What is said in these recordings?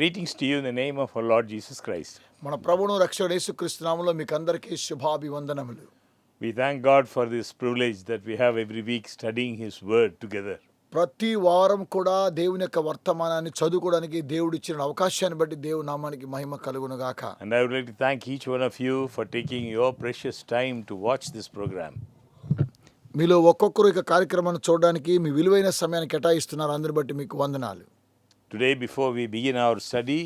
Greetings to you in the name of our Lord Jesus Christ. మన ప్రభువును రక్షకుడు యేసుక్రీస్తు నామములో మీకందరికీ శుభాభివందనములు. We thank God for this privilege that we have every week studying His Word together. ప్రతి వారం కూడా దేవుని యొక్క వర్తమానాన్ని చదువుకోవడానికి దేవుడు ఇచ్చిన అవకాశాన్ని బట్టి దేవుని నామానికి మహిమ కలుగును గాక. And I would like to thank each one of you for taking your precious time to watch this program. మీలో ఒక్కొక్కరు ఇక కార్యక్రమాన్ని చూడడానికి మీ విలువైన సమయాన్ని కేటాయిస్తున్నారు. అందరిని బట్టి మీకు వందనాలు. Today, before we begin our study,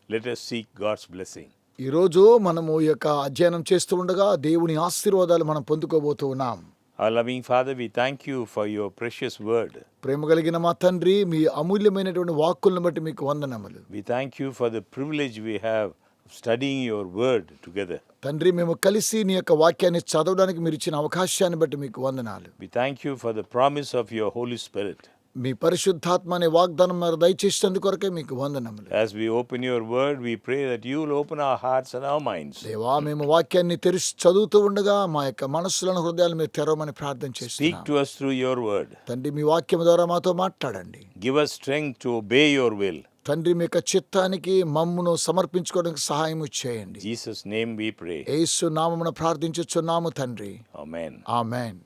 let us seek God's blessing. ఈరోజు మనము ఈ యొక్క అధ్యయనం చేస్తూ ఉండగా దేవుని ఆశీర్వాదాలు మనం పొందుకోబోతూ ఉన్నాం. Our loving Father, we thank you for your precious word. ప్రేమ కలిగిన మా తండ్రి, మీ అమూల్యమైనటువంటి వాక్కులను బట్టి మీకు వందనములు. We thank you for the privilege we have of studying your word together. తండ్రి, మేము కలిసి నీ యొక్క వాక్యాన్ని చదవడానికి మీరు ఇచ్చిన అవకాశాన్ని బట్టి మీకు వందనాలు. We thank you for the promise of your Holy Spirit. మీ పరిశుద్ధాత్మ అనే వాగ్దానం మరి దయచేసినందుకు కొరకే మీకు వందనములు. As we open your word, we pray that you will open our hearts and our minds. దేవా, మేము వాక్యాన్ని తెరిచి చదువుతూ ఉండగా మా యొక్క మనస్సులను హృదయాలను మీరు తెరవమని ప్రార్థన Speak చేస్తున్నాం. to us through your word. తండ్రి, మీ వాక్యం ద్వారా మాతో మాట్లాడండి. Give us strength to obey your will. తండ్రి, మీ యొక్క చిత్తానికి మమ్మును సమర్పించుకోవడానికి సహాయం చేయండి. In Jesus' name we pray. యేసు నామమున ప్రార్థించుచున్నాము తండ్రి. Amen. Amen.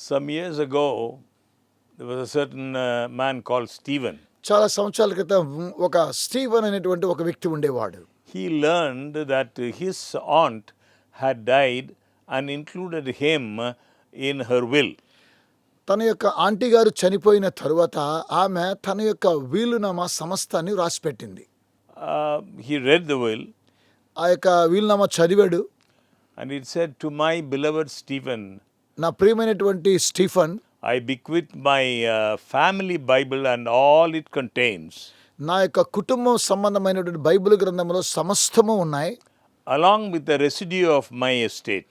Some years ago, there was a certain man called Stephen. చాలా సంవత్సరాల క్రితం ఒక స్టీవెన్ అనేటువంటి ఒక వ్యక్తి ఉండేవాడు. He learned that his aunt had died and included him in her will. తన యొక్క ఆంటీ గారు చనిపోయిన తరువాత ఆమె తన యొక్క వీలునామా సమస్తాన్ని రాసిపెట్టింది. He read the will ఆ యొక్క వీలునామా చదివాడు. and it said, "To my beloved Stephen, నా ప్రియమైనటువంటి Stefan, I bequeath my family Bible and all it contains, నా యొక్క కుటుంబం సంబంధమైనటువంటి బైబిల్ గ్రంథంలో సమస్తము ఉన్నాయి. along with the residue of my estate."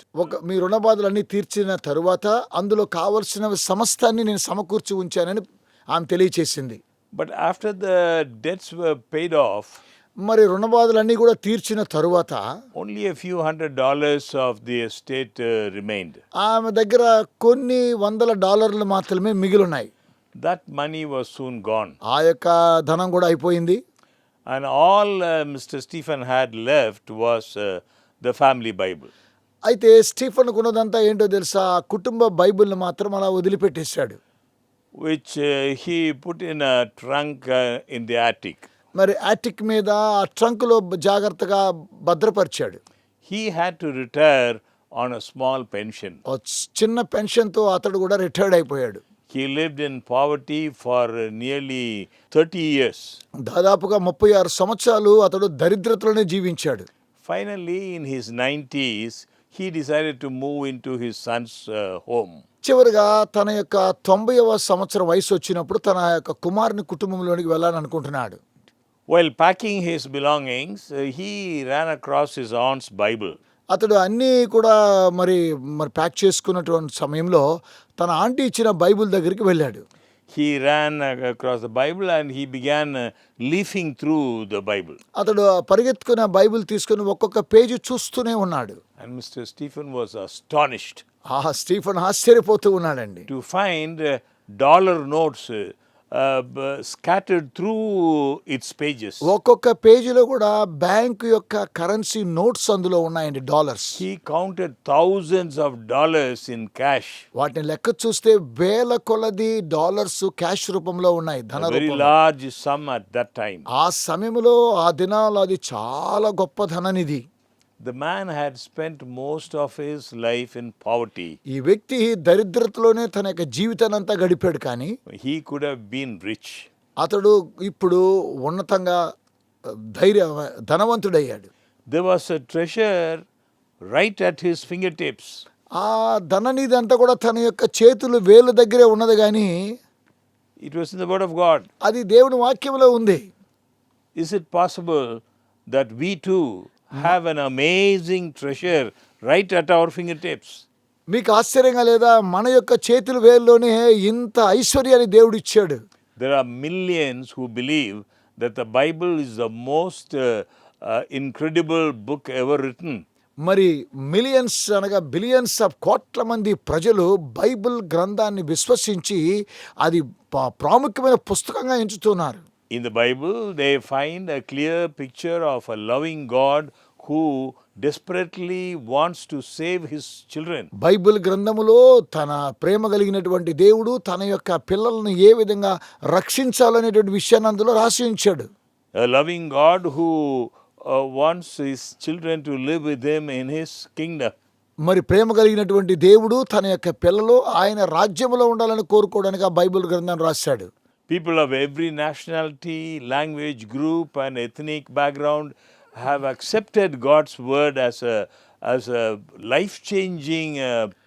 మీ రుణ బాధలన్నీ తీర్చిన తరువాత అందులో కావలసిన సమస్తాన్ని నేను సమకూర్చి ఉంచానని ఆమె తెలియచేసింది. But after the debts were paid off, మరి రుణ బాధలన్నీ కూడా తీర్చిన తరువాత only a few $100 of the estate remained. ఆమె దగ్గర కొన్ని $100 మాత్రమే మిగిలినాయి. That money was soon gone. ఆ యొక్క ధనం కూడా అయిపోయింది. And all Mr. Stephen had left was the family Bible. అయితే స్టీఫన్ ఉన్నదంతా ఏంటో తెలుసా? ఆ కుటుంబ బైబిల్ని మాత్రం అలా వదిలిపెట్టేశాడు. Which he put in a trunk in the attic. మరి అటిక్ మీద ఆ ట్రంక్లో జాగ్రత్తగా భద్రపరిచాడు. He had to retire on a small pension. చిన్న పెన్షన్తో అతడు కూడా రిటైర్డ్ అయిపోయాడు. He lived in poverty for nearly 30 years. దాదాపుగా 36 సంవత్సరాలు అతడు దరిద్రతలోనే జీవించాడు. Finally, in his 90s, he decided to move into his son's home. చివరిగా తన యొక్క 90వ సంవత్సరం వయసు వచ్చినప్పుడు తన యొక్క కుమారుని కుటుంబంలోనికి వెళ్ళాలని అనుకుంటున్నాడు. While packing his belongings, he ran across his aunt's Bible. అతడు అన్నీ కూడా మరి ప్యాక్ చేసుకున్నటువంటి సమయంలో తన ఆంటీ ఇచ్చిన బైబిల్ దగ్గరికి వెళ్ళాడు. He ran across the Bible and he began leafing through the Bible. అతడు పరిగెత్తుకున్న బైబిల్ తీసుకుని ఒక్కొక్క పేజీ చూస్తూనే ఉన్నాడు. And Mr. Stephen was astonished Stephen ఆశ్చర్యపోతూ ఉన్నాడండి. to find dollar notes scattered through its pages. ఒక్కొక్క పేజీలో కూడా బ్యాంక్ యొక్క కరెన్సీ నోట్స్ అందులో ఉన్నాయండి, dollars. He counted thousands of dollars in cash. వాటిని లెక్క చూస్తే వేల కొలది డాలర్స్ క్యాష్ రూపంలో ఉన్నాయి, ధన A very రూపంలో. large sum at that time. ఆ సమయంలో ఆ దినాలు అది చాలా గొప్ప ధననిధి. The man had spent most of his life in poverty. ఈ వ్యక్తి దరిద్రతలోనే తన యొక్క జీవితాన్ని అంతా గడిపాడు. కానీ He could have been rich. అతడు ఇప్పుడు ఉన్నతంగా ధనవంతుడయ్యాడు. There was a treasure right at his fingertips. ఆ ధననిధి అంతా కూడా తన యొక్క చేతులు వేలు దగ్గరే ఉన్నది. కానీ It was in the Word of God. అది దేవుని వాక్యంలో ఉంది. Is it possible that we too have an amazing treasure right at our fingertips? మీకు ఆశ్చర్యంగా లేదా? మన యొక్క చేతుల వేలులోనే ఇంత ఐశ్వర్యాన్ని దేవుడు ఇచ్చాడు. There are millions who believe that the Bible is the most incredible book ever written. మరి మిలియన్స్ అనగా బిలియన్స్ ఆఫ్ కోట్ల మంది ప్రజలు బైబిల్ గ్రంథాన్ని విశ్వసించి అది ప్రాముఖ్యమైన పుస్తకంగా ఎంచుతున్నారు. In the Bible, they find a clear picture of a loving God who desperately wants to save his children. Bible గ్రంథములో తన ప్రేమ కలిగినటువంటి దేవుడు తన యొక్క పిల్లలను ఏ విధంగా రక్షించాలనేటువంటి విషయాన్ని అందులో రాసి ఉంచాడు. A loving God who wants his children to live with him in his kingdom. మరి ప్రేమ కలిగినటువంటి దేవుడు తన యొక్క పిల్లలు ఆయన రాజ్యములో ఉండాలని కోరుకోవడానికి ఆ బైబిల్ గ్రంథాన్ని రాశాడు. People of every nationality, language group and ethnic background have accepted God's word as a life-changing,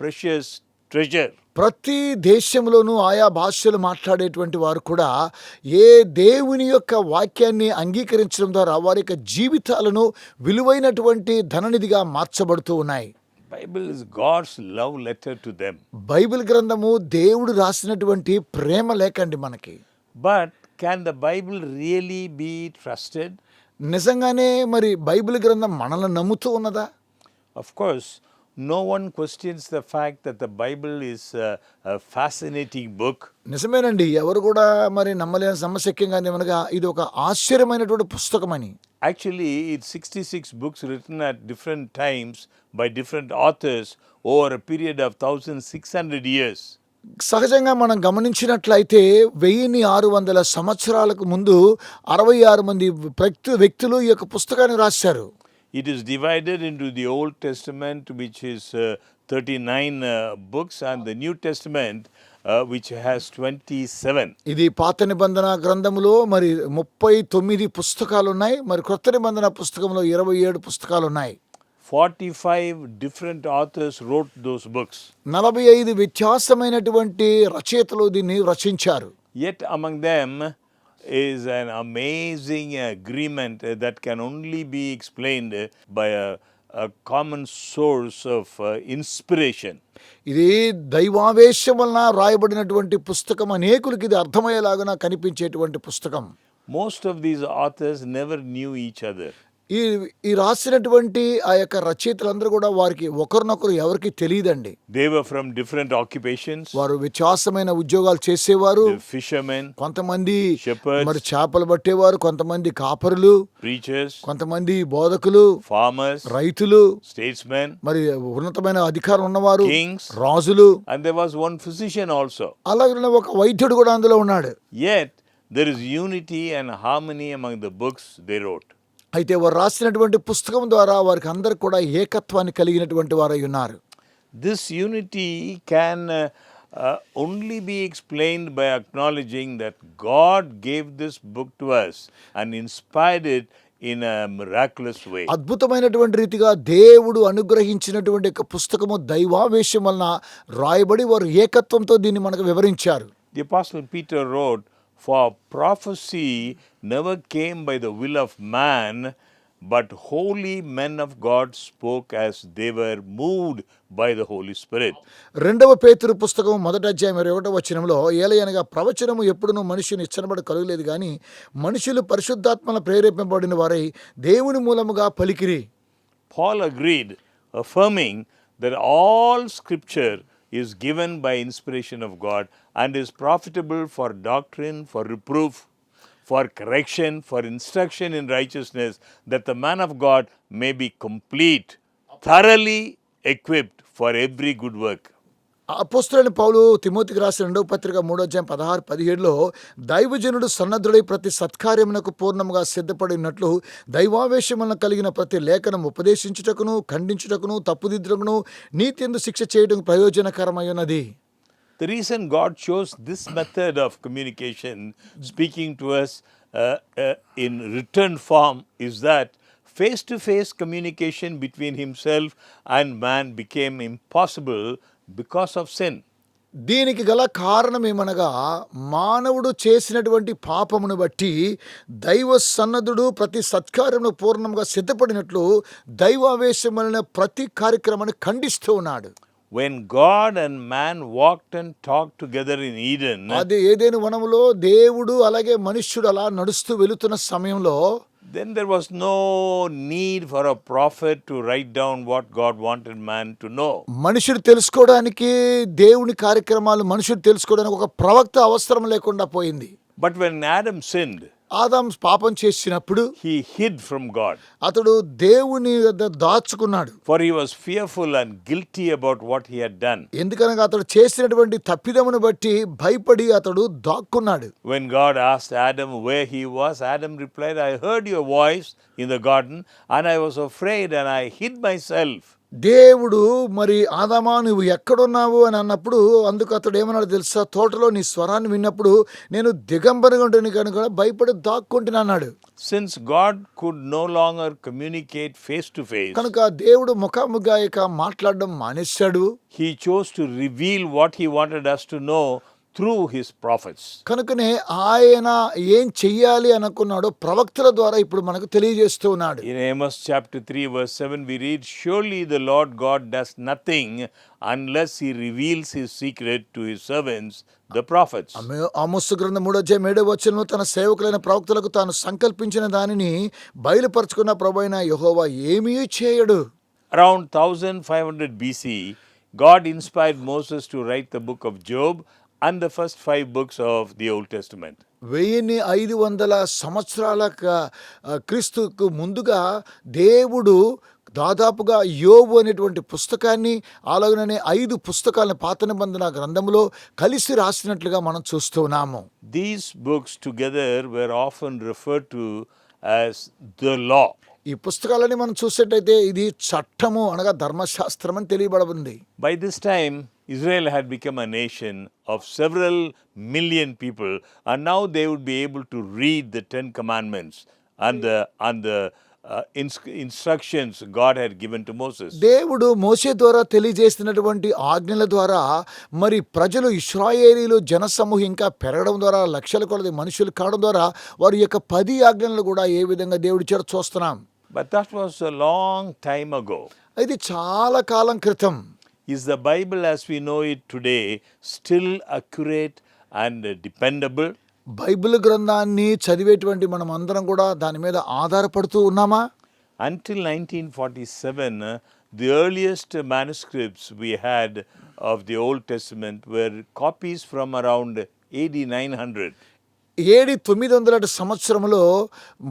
precious treasure. ప్రతి దేశంలోనూ ఆయా భాషలు మాట్లాడేటువంటి వారు కూడా ఏ దేవుని యొక్క వాక్యాన్ని అంగీకరించడం ద్వారా వారి యొక్క జీవితాలను విలువైనటువంటి ధననిధిగా మార్చబడుతూ ఉన్నాయి. Bible is God's love letter to them. Bible గ్రంథము దేవుడు రాసినటువంటి ప్రేమ లేఖండి మనకి. But can the Bible really be trusted? నిజంగానే మరి బైబిల్ గ్రంథం మనల్ని నమ్ముతూ ఉన్నదా? Of course, no one questions the fact that the Bible is a fascinating book. నిజమేనండి, ఎవరు కూడా మరి నమ్మలేని సమస్యక్యంగా ఏమనగా ఇది ఒక ఆశ్చర్యమైనటువంటి పుస్తకమని. Actually, it's 66 books written at different times by different authors over a period of 1600 years. సహజంగా మనం గమనించినట్లయితే 1600 సంవత్సరాలకు ముందు 66 మంది వ్యక్తులు ఈ యొక్క పుస్తకాన్ని రాశారు. It is divided into the Old Testament, which is 39 books, and the New Testament, which has 27. ఇది పాత నిబంధన గ్రంథములో మరి 39 పుస్తకాలు ఉన్నాయి. మరి కొత్త నిబంధన పుస్తకంలో 27 పుస్తకాలు ఉన్నాయి. 45 different authors wrote those books. 45 వ్యత్యాసమైనటువంటి రచయితలు దీన్ని రచించారు. Yet among them is an amazing agreement that can only be explained by a common source of inspiration. ఇది దైవావేశం వలన రాయబడినటువంటి పుస్తకం. అనేకులకి ఇది అర్థమయ్యేలాగా కనిపించేటువంటి పుస్తకం. Most of these authors never knew each other. ఈ రాసినటువంటి ఆ యొక్క రచయితలందరూ కూడా వారికి ఒకరినొకరు ఎవరికి తెలియదండి. They were from different occupations. వారు వ్యత్యాసమైన ఉద్యోగాలు చేసేవారు. Fishermen, కొంతమంది shepherds, మరి చేపలు పట్టేవారు, కొంతమంది కాపరులు, preachers, కొంతమంది బోధకులు, farmers, రైతులు, statesmen, మరి ఉన్నతమైన అధికారం ఉన్నవారు, kings, రాజులు, and there was one physician also. అలాగే ఒక వైద్యుడు కూడా అందులో ఉన్నాడు. Yet there is unity and harmony among the books they wrote. అయితే వారు రాసినటువంటి పుస్తకం ద్వారా వారికి అందరికి కూడా ఏకత్వాన్ని కలిగినటువంటి వారై ఉన్నారు. This unity can only be explained by acknowledging that God gave this book to us and inspired it in a miraculous way. అద్భుతమైనటువంటి రీతిగా దేవుడు అనుగ్రహించినటువంటి ఒక పుస్తకము దైవావేశం వలన రాయబడి వారు ఏకత్వంతో దీన్ని మనకు వివరించారు. The Apostle Peter wrote, "For prophecy never came by the will of man, but holy men of God spoke as they were moved by the Holy Spirit." రెండవ పేతురు పుస్తకం 1వ అధ్యాయం 21వ వచనంలో ఏలయనగా ప్రవచనము ఎప్పుడునూ మనిషిని ఇచ్చనబడి కలుగలేదు కానీ మనుషులు పరిశుద్ధాత్మల ప్రేరేపింపబడిన వారై దేవుని మూలముగా పలికిరి. Paul agreed, affirming that all scripture is given by inspiration of God and is profitable for doctrine, for reproof, for correction, for instruction in righteousness, that the man of God may be complete, thoroughly equipped for every good work. అపోస్తలుడైన పౌలు తిమోతికి రాసిన 2వ పత్రిక 3వ అధ్యాయం 16-17లో దైవజనుడు సన్నద్ధుడై ప్రతి సత్కార్యమునకు పూర్ణముగా సిద్ధపడినట్లు దైవావేశమున కలిగిన ప్రతి లేఖనం ఉపదేశించుటకును, ఖండించుటకును, తప్పుదిద్దుటకును, నీతియందు శిక్ష చేయడం ప్రయోజనకరమై ఉన్నది. The reason God chose this method of communication, speaking to us in written form, is that face-to-face communication between himself and man became impossible because of sin. దీనికి గల కారణం ఏమనగా మానవుడు చేసినటువంటి పాపమును బట్టి దైవ సన్నద్ధుడు ప్రతి సత్కార్యమును పూర్ణంగా సిద్ధపడినట్లు దైవావేశం వలన ప్రతి కార్యక్రమాన్ని ఖండిస్తూ ఉన్నాడు. When God and man walked and talked together in Eden, అది ఏదైనా వనములో దేవుడు అలాగే మనుష్యుడు అలా నడుస్తూ వెళుతున్న సమయంలో then there was no need for a prophet to write down what God wanted man to know. మనుషుడు తెలుసుకోవడానికి దేవుని కార్యక్రమాలు మనుషుడు తెలుసుకోవడానికి ఒక ప్రవక్త అవసరం లేకుండా పోయింది. But when Adam sinned, Adam పాపం చేసినప్పుడు he hid from God, అతడు దేవుని వద్ద దాచుకున్నాడు. for he was fearful and guilty about what he had done. ఎందుకనగా అతడు చేసినటువంటి తప్పిదమును బట్టి భయపడి అతడు దాక్కున్నాడు. When God asked Adam where he was, Adam replied, I heard your voice in the garden, and I was afraid, and I hid myself. దేవుడు మరి ఆదామా నువ్వు ఎక్కడున్నావు అని అన్నప్పుడు అందుకు అతడు ఏమన్నాడు తెలుసా, తోటలో నీ స్వరాన్ని విన్నప్పుడు నేను దిగంబరిగా ఉంటుంది కనుక భయపడి దాక్కుంటున్నా అన్నాడు. Since God could no longer communicate face to face, కనుక దేవుడు ముఖాముఖిగా ఇక మాట్లాడడం మానేశాడు. he chose to reveal what he wanted us to know through his prophets. కనుకనే ఆయన ఏం చెయ్యాలి అనుకున్నాడో ప్రవక్తల ద్వారా ఇప్పుడు మనకు తెలియజేస్తూ ఉన్నాడు. In Amos chapter 3 verse 7 we read, surely the Lord God does nothing unless he reveals his secret to his servants the prophets. ఆమోసు గ్రంథం 3:7 తన సేవకులైన ప్రవక్తలకు తాను సంకల్పించిన దానిని బయలుపరుచుకున్న ప్రభువైన యెహోవా ఏమీ చేయడు. Around 1500 BC, God inspired Moses to write the book of Job and the first 5 books of the Old Testament. 1500 సంవత్సరాల క్రీస్తుకు ముందుగా దేవుడు దాదాపుగా యోబు అనేటువంటి పుస్తకాన్ని అలాగనే 5 పుస్తకాలను పాత నిబంధన గ్రంథంలో కలిసి రాసినట్లుగా మనం చూస్తూ ఉన్నాము. These books together were often referred to as the law. ఈ పుస్తకాలని మనం చూసేటైతే ఇది చట్టము అనగా ధర్మశాస్త్రం అని తెలియబడింది. By this time, Israel had become a nation of several million people, and now they would be able to read the 10 commandments and the instructions God had given to Moses. దేవుడు మోషే ద్వారా తెలియజేస్తున్నటువంటి ఆజ్ఞల ద్వారా మరి ప్రజలు ఇశ్రాయేలీలు జనసమూహం ఇంకా పెరగడం ద్వారా లక్షల కొలది మనుషులు కావడం ద్వారా వారి యొక్క 10 ఆజ్ఞలను కూడా ఏ విధంగా దేవుడి చేత చూస్తున్నాం. But that was a long time ago. ఇది చాలా కాలం క్రితం. Is the Bible as we know it today still accurate and dependable? Bible గ్రంథాన్ని చదివేటువంటి మనం అందరం కూడా దాని మీద ఆధారపడుతూ ఉన్నామా? Until 1947, the earliest manuscripts we had of the Old Testament were copies from around AD 900. 900 సంవత్సరంలో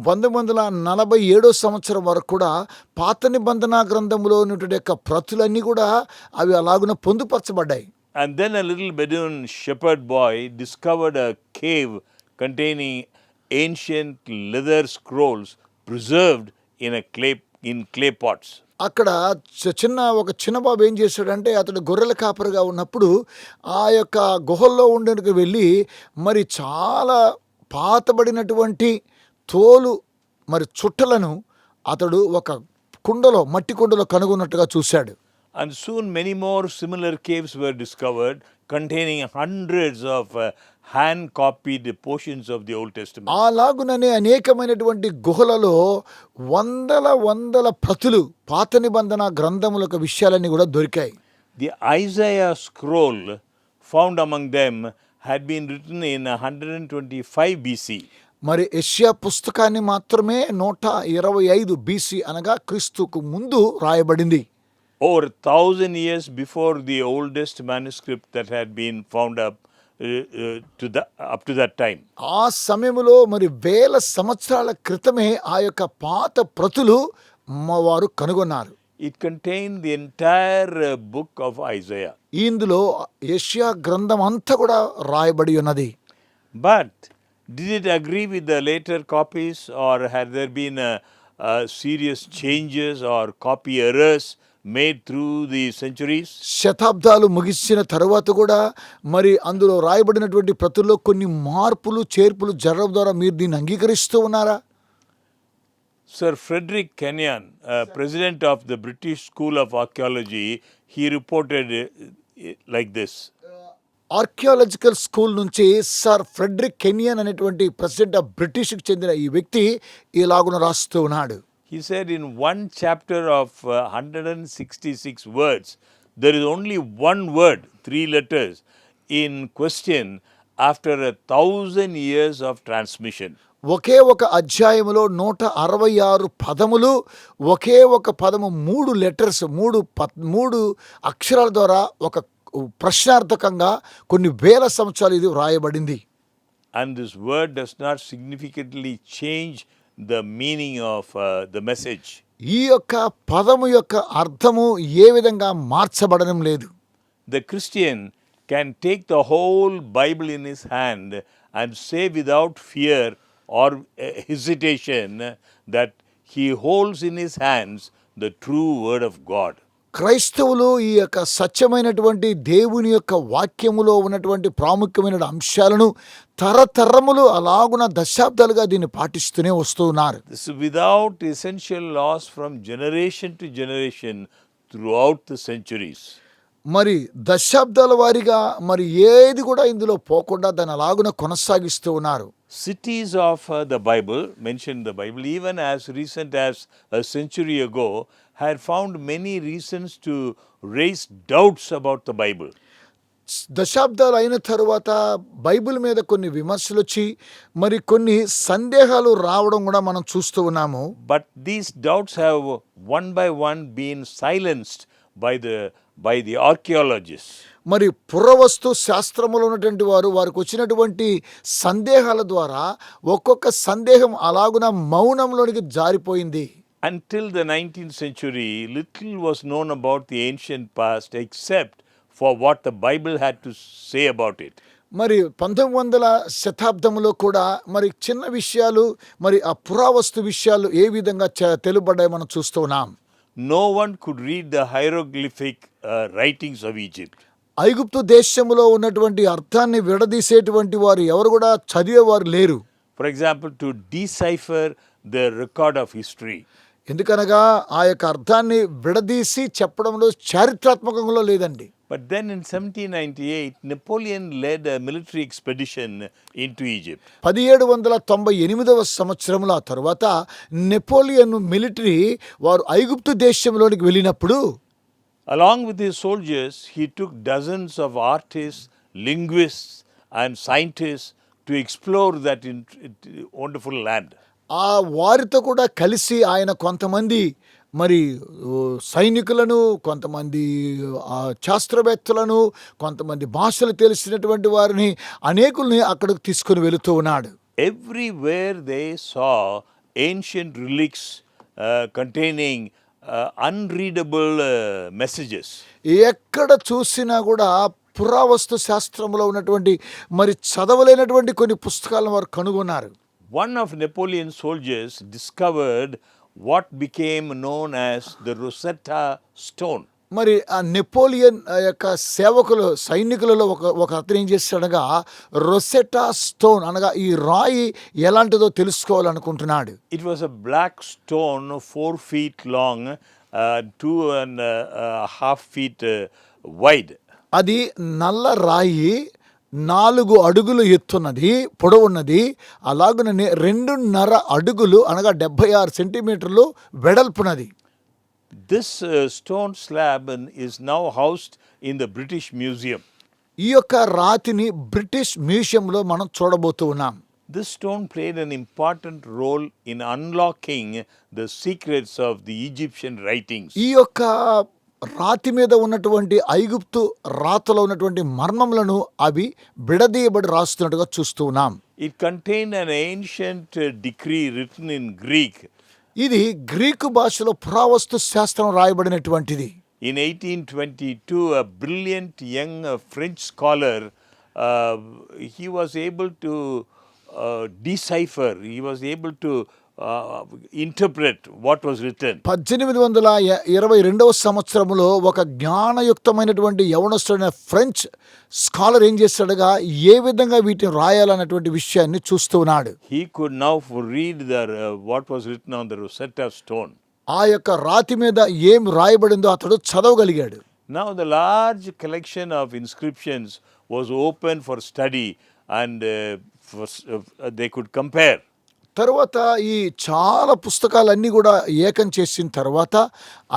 1947 సంవత్సరం వరకు కూడా పాత నిబంధన గ్రంథంలో ఉన్నటువంటి యొక్క ప్రతులన్నీ కూడా అవి అలాగున పొందుపరచబడ్డాయి. And then a little Bedouin shepherd boy discovered a cave containing ancient leather scrolls preserved in clay pots. అక్కడ ఒక చిన్న బాబు ఏం చేశాడంటే అతడు గొర్రెల కాపరిగా ఉన్నప్పుడు ఆ యొక్క గుహల్లో ఉండేందుకు వెళ్ళి మరి చాలా పాతబడినటువంటి తోలు మరి చుట్టలను అతడు ఒక మట్టి కుండలో కనుగొన్నట్టుగా చూశాడు. And soon many more similar caves were discovered containing hundreds of hand-copied portions of the Old Testament. అలాగుననే అనేకమైనటువంటి గుహలలో వందల ప్రతులు పాత నిబంధన గ్రంథముల విషయాలన్నీ కూడా దొరికాయి. The Isaiah scroll found among them had been written in 125 BC. మరి యెషయా పుస్తకాన్ని మాత్రమే 125 BC అనగా క్రీస్తుకు ముందు రాయబడింది. Over 1000 years before the oldest manuscript that had been found up to that time. ఆ సమయంలో మరి వేల సంవత్సరాల క్రితమే ఆ యొక్క పాత ప్రతులు వారు కనుగొన్నారు. It contained the entire book of Isaiah. ఇందులో యెషయా గ్రంథం అంతా కూడా రాయబడి ఉన్నది. But did it agree with the later copies, or had there been serious changes or copy errors made through the centuries? శతాబ్దాలు ముగిసిన తరువాత కూడా మరి అందులో రాయబడినటువంటి ప్రతుల్లో కొన్ని మార్పులు చేర్పులు జరగడం ద్వారా మీరు దీన్ని అంగీకరిస్తూ ఉన్నారా? Sir Frederick Kenyon, president of the British School of Archaeology, he reported like this. Archaeological school నుంచి సర్ ఫ్రెడరిక్ కెనియన్ అనేటువంటి ప్రెసిడెంట్ ఆఫ్ బ్రిటిష్కి చెందిన ఈ వ్యక్తి ఇలాగున రాస్తూ ఉన్నాడు. He said in one chapter of 166 words, there is only one word, 3 letters, in question after 1000 years of transmission. ఒకే ఒక అధ్యాయంలో 166 పదములు, ఒకే ఒక పదము 3 లెటర్స్ 3 అక్షరాల ద్వారా ఒక ప్రశ్నార్థకంగా కొన్ని వేల సంవత్సరాలు ఇది వ్రాయబడింది. and this word does not significantly change the meaning of the message. ఈ యొక్క పదము యొక్క అర్థము ఏ విధంగా మార్చబడడం లేదు. The Christian can take the whole Bible in his hand and say without fear or hesitation that he holds in his hands the true word of God. క్రైస్తవులు ఈ యొక్క సత్యమైనటువంటి దేవుని యొక్క వాక్యములో ఉన్నటువంటి ప్రాముఖ్యమైన అంశాలను తరతరములు అలాగున దశాబ్దాలుగా దీన్ని పాటిస్తూనే వస్తూ ఉన్నారు. This is without essential loss from generation to generation throughout the centuries. మరి దశాబ్దాల వారీగా మరి ఏది కూడా ఇందులో పోకుండా దాన్ని అలాగున కొనసాగిస్తూ ఉన్నారు. Cities of the Bible, mentioned the Bible, even as recent as a century ago, had found many reasons to raise doubts about the Bible. దశాబ్దాలు అయిన తరువాత బైబిల్ మీద కొన్ని విమర్శలు వచ్చి మరి కొన్ని సందేహాలు రావడం కూడా మనం చూస్తూ ఉన్నాము. But these doubts have one by one been silenced by the archaeologists. మరి పురావస్తు శాస్త్రములో ఉన్నటువంటి వారికి వచ్చినటువంటి సందేహాల ద్వారా ఒక్కొక్క సందేహం అలాగున మౌనంలోనికి జారిపోయింది. Until the 19th century, little was known about the ancient past except for what the Bible had to say about it. మరి 1900 శతాబ్దంలో కూడా మరి చిన్న విషయాలు మరి ఆ పురావస్తు విషయాలు ఏ విధంగా తెలుపబడ్డాయి మనం చూస్తూ ఉన్నాం. No one could read the hieroglyphic writings of Egypt. ఐగుప్తు దేశంలో ఉన్నటువంటి అర్థాన్ని విడదీసేటువంటి వారు ఎవరు కూడా చదివేవారు లేరు. For example, to decipher the record of history. ఎందుకనగా ఆ యొక్క అర్థాన్ని విడదీసి చెప్పడంలో చారిత్రాత్మకంగా లేదండి. But then in 1798, Napoleon led a military expedition into Egypt. 1798వ సంవత్సరంలో ఆ తర్వాత నెపోలియన్ మిలిటరీ వారు ఐగుప్తు దేశంలోనికి వెళ్ళినప్పుడు Along with his soldiers, he took dozens of artists, linguists, and scientists to explore that wonderful land. ఆ వారితో కూడా కలిసి ఆయన కొంతమంది మరి సైనికులను, కొంతమంది శాస్త్రవేత్తలను, కొంతమంది భాషలు తెలిసినటువంటి వారిని అనేకుల్ని అక్కడికి తీసుకుని వెళుతూ ఉన్నాడు. Everywhere they saw ancient relics containing unreadable messages. ఎక్కడ చూసినా కూడా పురావస్తు శాస్త్రంలో ఉన్నటువంటి మరి చదవలేనటువంటి కొన్ని పుస్తకాలను వారు కనుగొన్నారు. One of Napoleon's soldiers discovered what became known as the Rosetta Stone. మరి ఆ నెపోలియన్ యొక్క సైనికులలో ఒక అతను ఏం చేశాడనగా రొసెటా స్టోన్ అనగా ఈ రాయి ఎలాంటిదో తెలుసుకోవాలనుకుంటున్నాడు. It was a black stone 4 feet long, 2.5 feet wide. అది నల్ల రాయి 4 అడుగులు ఎత్తున్నది, పొడవున్నది, అలాగుననే 2.5 అడుగులు అనగా 76 సెంటీమీటర్లు వెడల్పునది. This stone slab is now housed in the British Museum. ఈ యొక్క రాతిని బ్రిటిష్ మ్యూజియంలో మనం చూడబోతూ ఉన్నాం. This stone played an important role in unlocking the secrets of the Egyptian writings. ఈ యొక్క రాతి మీద ఉన్నటువంటి ఐగుప్తు రాతలో ఉన్నటువంటి మర్మములను అవి విడదీయబడి రాస్తున్నట్టుగా చూస్తూ ఉన్నాం. It contained an ancient decree written in Greek. ఇది గ్రీకు భాషలో పురావస్తు శాస్త్రం రాయబడినటువంటిది. In 1822, a brilliant young French scholar, he was able to decipher, he was able to interpret what was written. 1822వ సంవత్సరంలో ఒక జ్ఞానయుక్తమైనటువంటి యవనస్తుడైన ఫ్రెంచ్ స్కాలర్ ఏం చేస్తాడుగా ఏ విధంగా వీటిని రాయాలన్నటువంటి విషయాన్ని చూస్తూ ఉన్నాడు. He could now read what was written on the Rosetta Stone. ఆ యొక్క రాతి మీద ఏం రాయబడిందో అతడు చదవగలిగాడు. Now the large collection of inscriptions was open for study and they could compare. తర్వాత ఈ చాలా పుస్తకాలన్నీ కూడా ఏకం చేసిన తర్వాత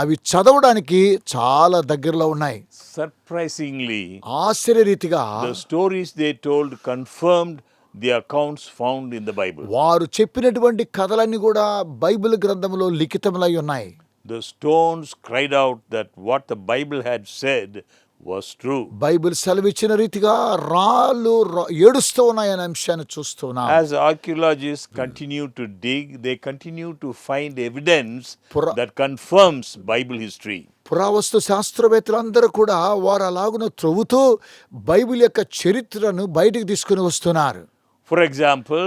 అవి చదవడానికి చాలా దగ్గరలో ఉన్నాయి. Surprisingly, ఆశ్చర్యరీతిగా the stories they told confirmed the accounts found in the Bible. వారు చెప్పినటువంటి కథలన్నీ కూడా బైబిల్ గ్రంథంలో లిఖితములై ఉన్నాయి. The stones cried out that what the Bible had said was true. Bible సెలవిచ్చిన రీతిగా రాళ్ళు ఏడుస్తూ ఉన్నాయనే అంశాన్ని చూస్తూ ఉన్నాం. As archaeologists continue to dig, they continue to find evidence that confirms Bible history. పురావస్తు శాస్త్రవేత్తలందరూ కూడా వారు అలాగున త్రవ్వుతూ బైబిల్ యొక్క చరిత్రను బయటికి తీసుకుని వస్తున్నారు. For example,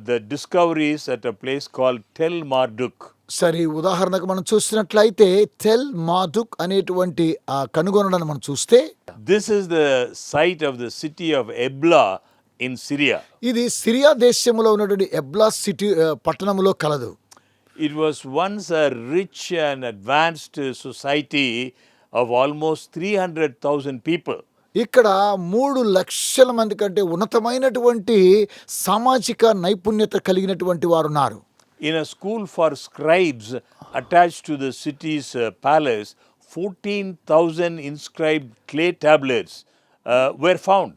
the discoveries at a place called Tel Marduk. సరే, ఉదాహరణకు మనం చూసినట్లయితే టెల్ మాదుక్ అనేటువంటి ఆ కనుగొనడాన్ని మనం చూస్తే, This is the site of the city of Ebla in Syria. ఇది సిరియా దేశంలో ఉన్నటువంటి ఎబ్లా సిటీ పట్టణంలో కలదు. It was once a rich and advanced society of almost 300,000 people. ఇక్కడ 3 లక్షల మంది కంటే ఉన్నతమైనటువంటి సామాజిక నైపుణ్యత కలిగినటువంటి వారు ఉన్నారు. In a school for scribes attached to the city's palace, 14,000 inscribed clay tablets were found.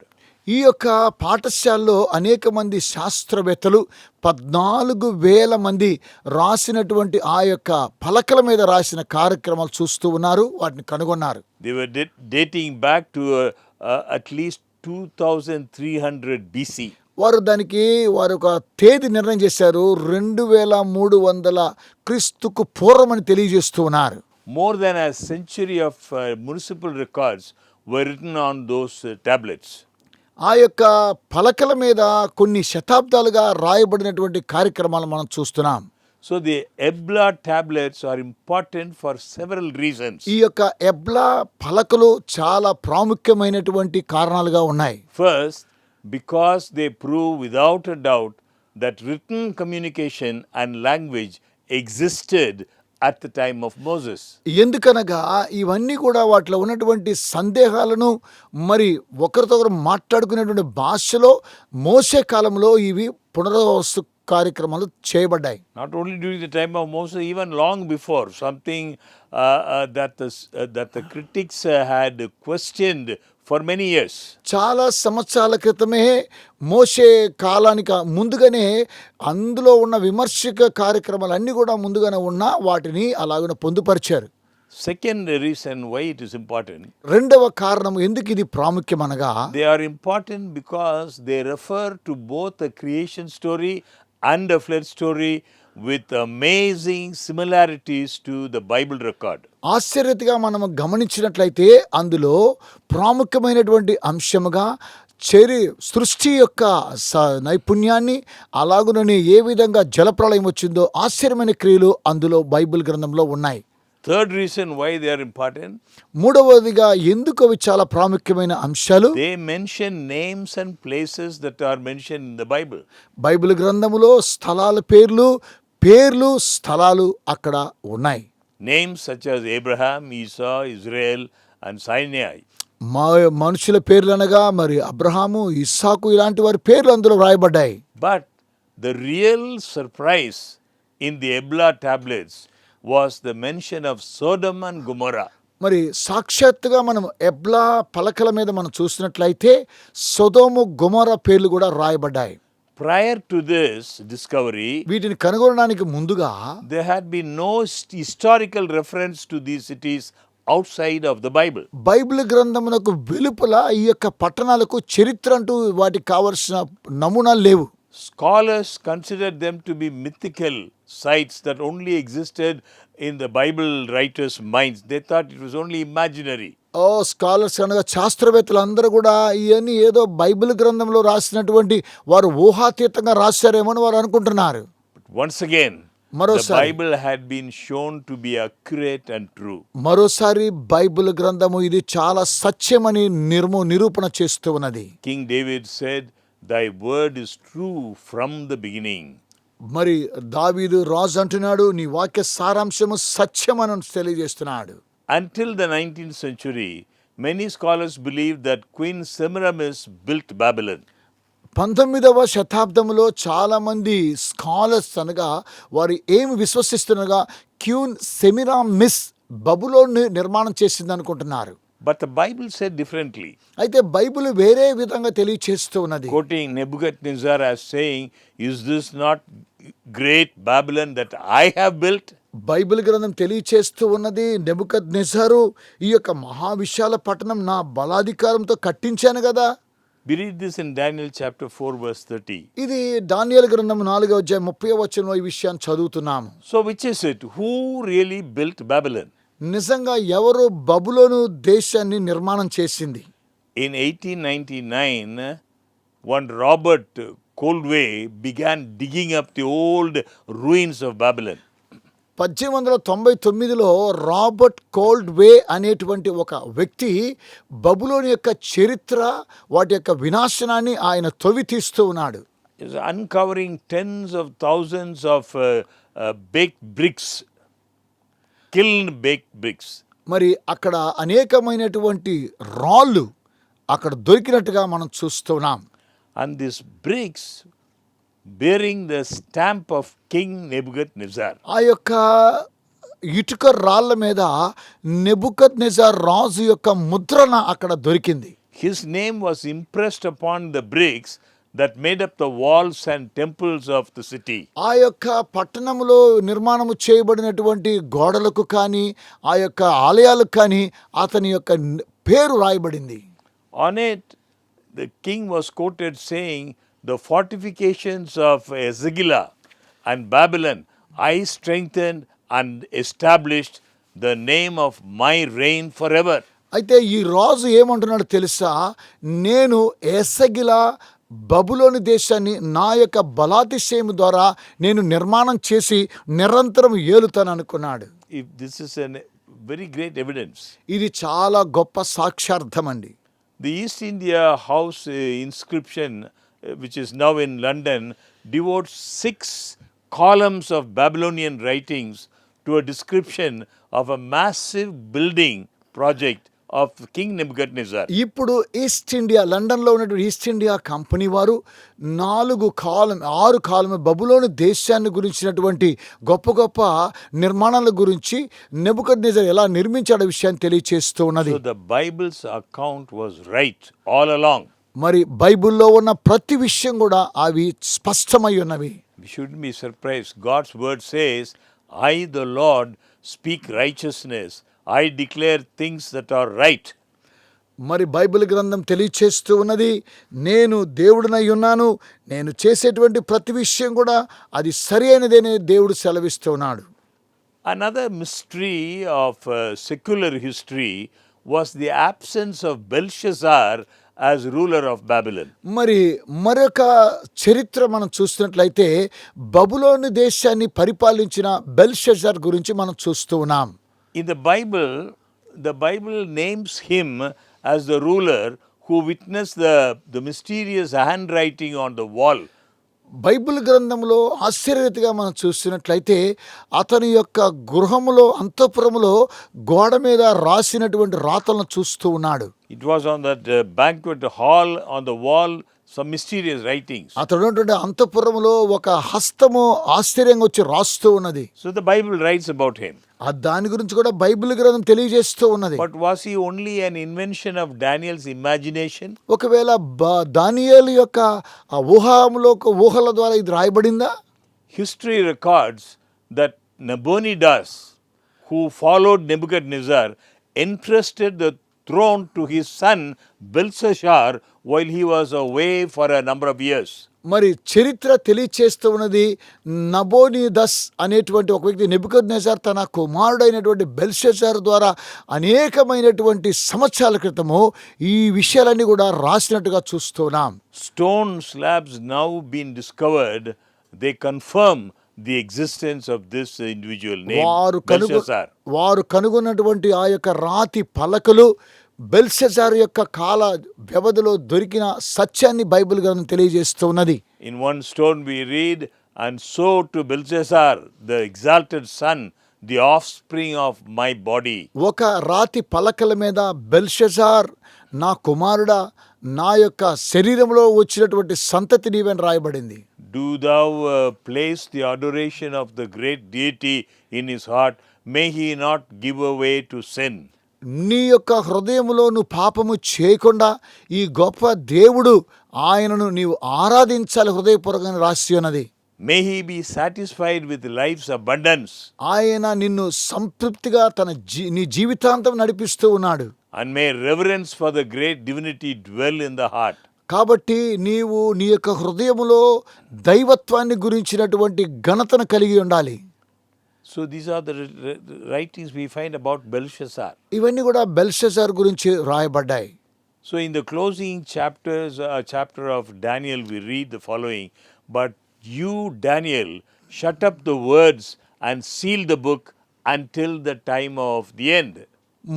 ఈ యొక్క పాఠశాలలో అనేక మంది శాస్త్రవేత్తలు 14,000 మంది రాసినటువంటి ఆ యొక్క పలకల మీద రాసిన కార్యక్రమాలు చూస్తూ ఉన్నారు, వాటిని కనుగొన్నారు. They were dating back to at least 2300 BC. వారు దానికి వారు ఒక తేదీ నిర్ణయం చేశారు, 2300 క్రీస్తుకు పూర్వమని తెలియజేస్తూ ఉన్నారు. More than a century of municipal records were written on those tablets. ఆ యొక్క పలకల మీద కొన్ని శతాబ్దాలుగా రాయబడినటువంటి కార్యక్రమాలు మనం చూస్తున్నాం. So the Ebla tablets are important for several reasons. ఈ యొక్క ఎబ్లా పలకలు చాలా ప్రాముఖ్యమైనటువంటి కారణాలుగా ఉన్నాయి. First, because they prove without a doubt that written communication and language existed at the time of Moses. ఎందుకనగా ఇవన్నీ కూడా వాటిలో ఉన్నటువంటి సందేహాలను మరి ఒకరితోకరు మాట్లాడుకునేటువంటి భాషలో మోసే కాలంలో ఇవి పునరావస్తు కార్యక్రమాలు చేయబడ్డాయి. Not only during the time of Moses, even long before, something that the critics had questioned for many years. చాలా సంవత్సరాల క్రితమే మోషే కాలానికి ముందుగానే అందులో ఉన్న విమర్శక కార్యక్రమాలు అన్నీ కూడా ముందుగానే ఉన్నా వాటిని అలాగనే పొందుపరిచారు. Second reason why it is important. రెండవ కారణం ఎందుకు ఇది ప్రాముఖ్యమనగా, They are important because they refer to both the creation story and the flood story with amazing similarities to the Bible record. ఆశ్చర్యతగా మనం గమనించినట్లయితే అందులో ప్రాముఖ్యమైనటువంటి అంశముగా సృష్టి యొక్క నైపుణ్యాన్ని అలాగునని ఏ విధంగా జలప్రళయం వచ్చిందో ఆశ్చర్యమైన క్రియలు అందులో బైబిల్ గ్రంథంలో ఉన్నాయి. Third reason why they are important. మూడవదిగా ఎందుకు అవి చాలా ప్రాముఖ్యమైన అంశాలు, They mention names and places that are mentioned in the Bible. Bible గ్రంథములో స్థలాల పేర్లు స్థలాలు అక్కడ ఉన్నాయి. Names such as Abraham, Esau, Israel and Sinai. మనుషుల పేర్లు అనగా మరి అబ్రహాము, ఇస్సాకు ఇలాంటి వారి పేర్లు అందులో రాయబడ్డాయి. But the real surprise in the Ebla tablets was the mention of Sodom and Gomorrah. మరి సాక్షాత్తుగా మనం ఎబ్లా పలకల మీద మనం చూసినట్లయితే సొదొమ గొమొర్రా పేర్లు కూడా రాయబడ్డాయి. Prior to this discovery, వీటిని కనుగొనడానికి ముందుగా there had been no historical reference to these cities outside of the Bible. Bible గ్రంథమునకు వెలుపల ఈ యొక్క పట్టణాలకు చరిత్ర అంటూ వాటికి కావలసిన నమూనాలు లేవు. Scholars considered them to be mythical sites that only existed in the Bible writers' minds. They thought it was only imaginary. Scholars అనగా శాస్త్రవేత్తలు అందరూ కూడా ఇవన్నీ ఏదో బైబిల్ గ్రంథంలో రాసినటువంటి వారు ఊహాతీతంగా రాశారేమో అని వారు అనుకుంటున్నారు. But once again, the Bible had been shown to be accurate and true. మరోసారి బైబిల్ గ్రంథము ఇది చాలా సత్యమని నిరూపణ చేస్తూ ఉన్నది. King David said, "Thy word is true from the beginning." మరి దావీదు రాజు అంటున్నాడు, నీ వాక్య సారాంశము సత్యమని తెలియజేస్తున్నాడు. Until the 19th century, many scholars believed that Queen Semiramis built Babylon. 19వ శతాబ్దంలో చాలా మంది స్కాలర్స్ అనగా వారు ఏమి విశ్వసిస్తున్నగా క్వీన్ సెమిరామిస్ బబులోని నిర్మాణం చేసింది అనుకుంటున్నారు. But the Bible said differently. అయితే బైబిల్ వేరే విధంగా తెలియచేస్తూ ఉన్నది. Quoting Nebuchadnezzar as saying, "Is this not great Babylon that I have built?" Bible గ్రంథం తెలియచేస్తూ ఉన్నది, నెబుకద్నెజరు ఈ యొక్క మహావిశాల పట్టణం నా బలాధికారంతో కట్టించాను కదా. We read this in Daniel chapter 4 verse 30. ఇది దానియేలు గ్రంథం 4:30 ఈ విషయాన్ని చదువుతున్నాము. So which is it? Who really built Babylon? నిజంగా ఎవరు బబులోను దేశాన్ని నిర్మాణం చేసింది? In 1899, one Robert Coldway began digging up the old ruins of Babylon. 1899లో రాబర్ట్ కోల్డ్వే అనేటువంటి ఒక వ్యక్తి బబులోని యొక్క చరిత్ర, వాటి యొక్క వినాశనాన్ని ఆయన తవ్వి తీస్తూ ఉన్నాడు. Is uncovering tens of thousands of baked bricks, kilned baked bricks. మరి అక్కడ అనేకమైనటువంటి రాళ్ళు అక్కడ దొరికినట్టుగా మనం చూస్తున్నాం. And these bricks bearing the stamp of King Nebuchadnezzar. ఆ యొక్క ఇటుక రాళ్ళ మీద నెబుకద్నెజర్ రాజు యొక్క ముద్రణ అక్కడ దొరికింది. His name was impressed upon the bricks that made up the walls and temples of the city. ఆ యొక్క పట్టణంలో నిర్మాణము చేయబడినటువంటి గోడలకు కానీ ఆ యొక్క ఆలయాలకు కానీ అతని యొక్క పేరు రాయబడింది. On it, the king was quoted saying, "The fortifications of Ezegila and Babylon I strengthened and established the name of my reign forever." అయితే ఈ రాజు ఏమంటున్నాడు తెలుసా? నేను ఎసగిలా బబులోని దేశాన్ని నా యొక్క బలాతిశయము ద్వారా నేను నిర్మాణం చేసి నిరంతరం ఏలుతాను అనుకున్నాడు. If this is a very great evidence. ఇది చాలా గొప్ప సాక్ష్యార్థం అండి. The East India House inscription, which is now in London, devotes 6 columns of Babylonian writings to a description of a massive building project of King Nebuchadnezzar. ఇప్పుడు east India, లండన్లో ఉన్నటువంటి east India company వారు 6 కాలం బబులోని దేశాన్ని గురించినటువంటి గొప్ప గొప్ప నిర్మాణాల గురించి నెబుకద్నెజర్ ఎలా నిర్మించాడో విషయాన్ని తెలియచేస్తూ ఉన్నది. So the Bible's account was right all along. మరి బైబిల్లో ఉన్న ప్రతి విషయం కూడా అవి స్పష్టమై ఉన్నవి. We shouldn't be surprised. God's word says, "I, the Lord, speak righteousness. I declare things that are right." మరి బైబిల్ గ్రంథం తెలియచేస్తూ ఉన్నది, నేను దేవుడినై ఉన్నాను, నేను చేసేటువంటి ప్రతి విషయం కూడా అది సరి అయినదేనే దేవుడు సెలవిస్తూ ఉన్నాడు. Another mystery of secular history was the absence of Belshazzar as ruler of Babylon. మరి మరొక చరిత్ర మనం చూస్తున్నట్లయితే బబులోను దేశాన్ని పరిపాలించిన బెల్షజర్ గురించి మనం చూస్తూ ఉన్నాం. In the Bible names him as the ruler who witnessed the mysterious handwriting on the wall. Bible గ్రంథంలో ఆశ్చర్యరీతిగా మనం చూస్తున్నట్లయితే అతని యొక్క గృహములో, అంతఃపురములో గోడ మీద రాసినటువంటి రాతలను చూస్తూ ఉన్నాడు. It was on that banquet hall on the wall, some mysterious writings. అతడు ఉన్నటువంటి అంతఃపురములో ఒక హస్తము ఆశ్చర్యంగా వచ్చి రాస్తూ ఉన్నది. So the Bible writes about him. దాని గురించి కూడా బైబిల్ గ్రంథం తెలియజేస్తూ ఉన్నది. But was he only an invention of Daniel's imagination? ఒకవేళ దానియేలు యొక్క ఊహల ద్వారా ఇది రాయబడిందా? History records that Nabonidus, who followed Nebuchadnezzar, entrusted the throne to his son Belshazzar while he was away for a number of years. మరి చరిత్ర తెలియచేస్తూ ఉన్నది, నబోనిదస్ అనేటువంటి ఒక వ్యక్తి నెబుకద్నెజర్ తన కుమారుడైనటువంటి బెల్షజర్ ద్వారా అనేకమైనటువంటి సంవత్సరాల క్రితము ఈ విషయాలన్నీ కూడా రాసినట్టుగా చూస్తున్నాం. Stone slabs now been discovered, they confirm the existence of this individual named Belshazzar. వారు కనుగొన్నటువంటి ఆ యొక్క రాతి పలకలు బెల్షజర్ యొక్క కాల వ్యవధిలో దొరికిన సత్యాన్ని బైబిల్ గ్రంథం తెలియజేస్తూ ఉన్నది. In one stone we read, "And so to Belshazzar, the exalted son, the offspring of my body." ఒక రాతి పలకల మీద బెల్షజర్, నా కుమారుడా, నా యొక్క శరీరంలో వచ్చినటువంటి సంతతి నీవని రాయబడింది. Do thou place the adoration of the great deity in his heart, may he not give away to sin. నీ యొక్క హృదయములో నువ్వు పాపము చేయకుండా ఈ గొప్ప దేవుడు ఆయనను నీవు ఆరాధించాలి హృదయపూర్వకంగా రాసి ఉన్నది. May he be satisfied with life's abundance, ఆయన నిన్ను సంతృప్తిగా నీ జీవితాంతం నడిపిస్తూ ఉన్నాడు. and may reverence for the great divinity dwell in the heart. కాబట్టి నీవు నీ యొక్క హృదయములో దైవత్వాన్ని గురించినటువంటి ఘనతను కలిగి ఉండాలి. So these are the writings we find about Belshazzar. ఇవన్నీ కూడా బెల్షజర్ గురించి రాయబడ్డాయి. So in the closing chapter of Daniel, we read the following: "But you, Daniel, shut up the words and seal the book until the time of the end."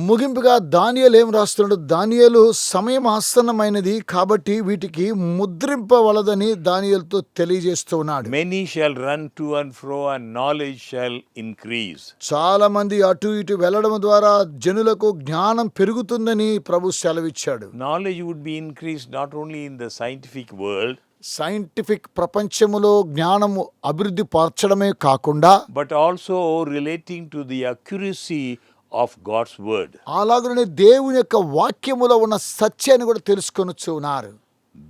ముగింపుగా దానియేలు ఏం రాస్తున్నాడు? దానియేలు సమయం ఆసన్నమైనది కాబట్టి వీటికి ముద్రింపవలదని దానియేలుతో తెలియజేస్తూ ఉన్నాడు. Many shall run to and fro, and knowledge shall increase. చాలా మంది అటు ఇటు వెళ్ళడం ద్వారా జనులకు జ్ఞానం పెరుగుతుందని ప్రభు సెలవిచ్చాడు. Knowledge would be increased not only in the scientific world, scientific ప్రపంచములో జ్ఞానము అభివృద్ధి పరచడమే కాకుండా but also relating to the accuracy of God's word. అలాగనే దేవుని యొక్క వాక్యములో ఉన్న సత్యాన్ని కూడా తెలుసుకొనొచ్చు ఉన్నారు.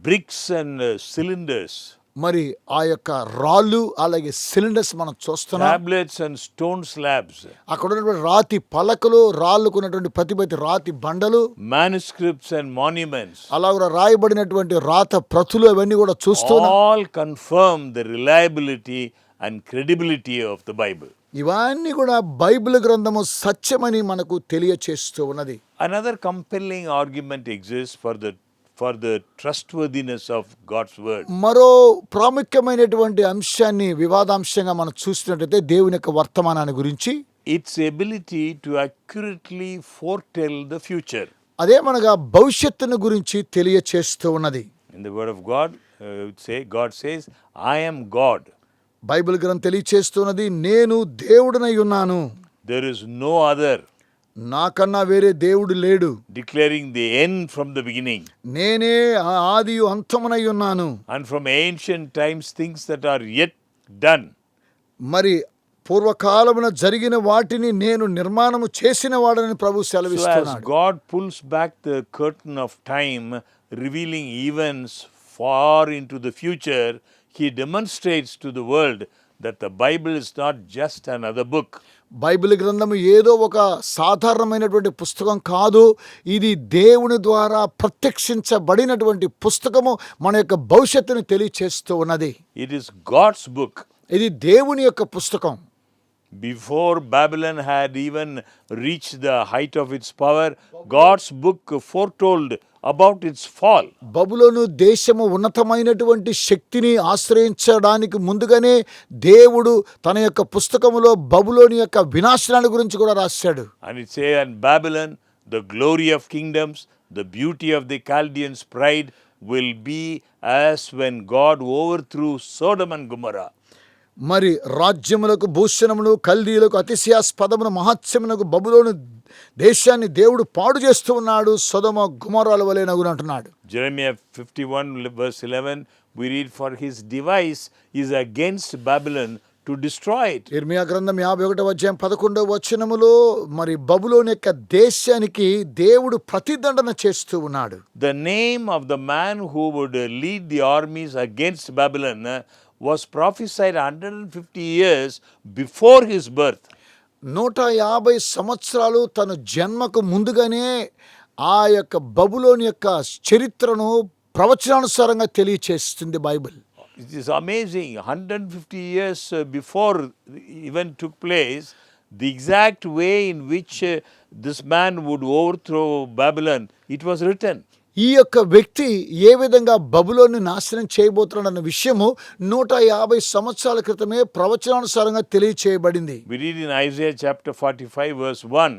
Bricks and cylinders, మరి ఆ యొక్క రాళ్ళు అలాగే సిలిండర్స్ మనం చూస్తున్నాం. tablets and stone slabs, అక్కడ ఉన్నటువంటి రాతి పలకలు, రాళ్ళకు ఉన్నటువంటి ప్రతి రాతి బండలు, manuscripts and monuments, అలాగే రాయబడినటువంటి రాత ప్రతులు అవన్నీ కూడా చూస్తున్నాం. all confirm the reliability and credibility of the Bible. ఇవన్నీ కూడా బైబిల్ గ్రంథము సత్యమని మనకు తెలియచేస్తూ ఉన్నది. Another compelling argument exists for the trustworthiness of God's word. మరో ప్రాముఖ్యమైనటువంటి అంశాన్ని వివాదాంశంగా మనం చూసినట్లయితే దేవుని యొక్క వర్తమానాన్ని గురించి, Its ability to accurately foretell the future. అదే మనగా భవిష్యత్తును గురించి తెలియచేస్తూ ఉన్నది. In the word of God, God says, "I am God." Bible గ్రంథం తెలియచేస్తున్నది, నేను దేవుడినై ఉన్నాను, There is no other. నాకన్నా వేరే దేవుడు లేడు, Declaring the end from the beginning. నేనే ఆదియు అంతమునై ఉన్నాను. And from ancient times, things that are yet done. మరి పూర్వకాలమున జరిగిన వాటిని నేను నిర్మాణము చేసిన వాడని ప్రభు So as సెలవిస్తున్నాడు. God pulls back the curtain of time, revealing events far into the future, he demonstrates to the world that the Bible is not just another book. Bible గ్రంథము ఏదో ఒక సాధారణమైనటువంటి పుస్తకం కాదు, ఇది దేవుని ద్వారా ప్రత్యక్షించబడినటువంటి పుస్తకము, మన యొక్క భవిష్యత్తును తెలియచేస్తూ ఉన్నది. It is God's book. ఇది దేవుని యొక్క పుస్తకం. Before Babylon had even reached the height of its power, God's book foretold about its fall. బబులోను దేశము ఉన్నతమైనటువంటి శక్తిని ఆశ్రయించడానికి ముందుగానే దేవుడు తన యొక్క పుస్తకములో బబులోని యొక్క వినాశనాన్ని గురించి కూడా రాశాడు. And it says, "And Babylon, the glory of kingdoms, the beauty of the Chaldeans' pride, will be as when God overthrew Sodom and Gomorrah." మరి రాజ్యములకు భూషణమును కల్దీయులకు అతిశయాస్పదమును మహత్యమునకు బబులోను దేశాన్ని దేవుడు పాడు చేస్తూ ఉన్నాడు, సొదొమ గొమొర్రాల వలె నగును అంటున్నాడు. Jeremiah 51 verse 11, we read, "For his device is against Babylon to destroy it." ఇర్మియా గ్రంథం 51:11 మరి బబులోను యొక్క దేశానికి దేవుడు ప్రతిదండన చేస్తూ ఉన్నాడు. The name of the man who would lead the armies against Babylon was prophesied 150 years before his birth. 150 సంవత్సరాలు తన జన్మకు ముందుగానే ఆ యొక్క బబులోని యొక్క చరిత్రను ప్రవచనానుసారంగా తెలియచేస్తుంది Bible. It is amazing. 150 years before the event took place, the exact way in which this man would overthrow Babylon, it was written. ఈ యొక్క వ్యక్తి ఏ విధంగా బబులోని నాశనం చేయబోతున్నాడన్న విషయము 150 సంవత్సరాల క్రితమే ప్రవచనానుసారంగా తెలియచేయబడింది. We read in Isaiah chapter 45 verse 1.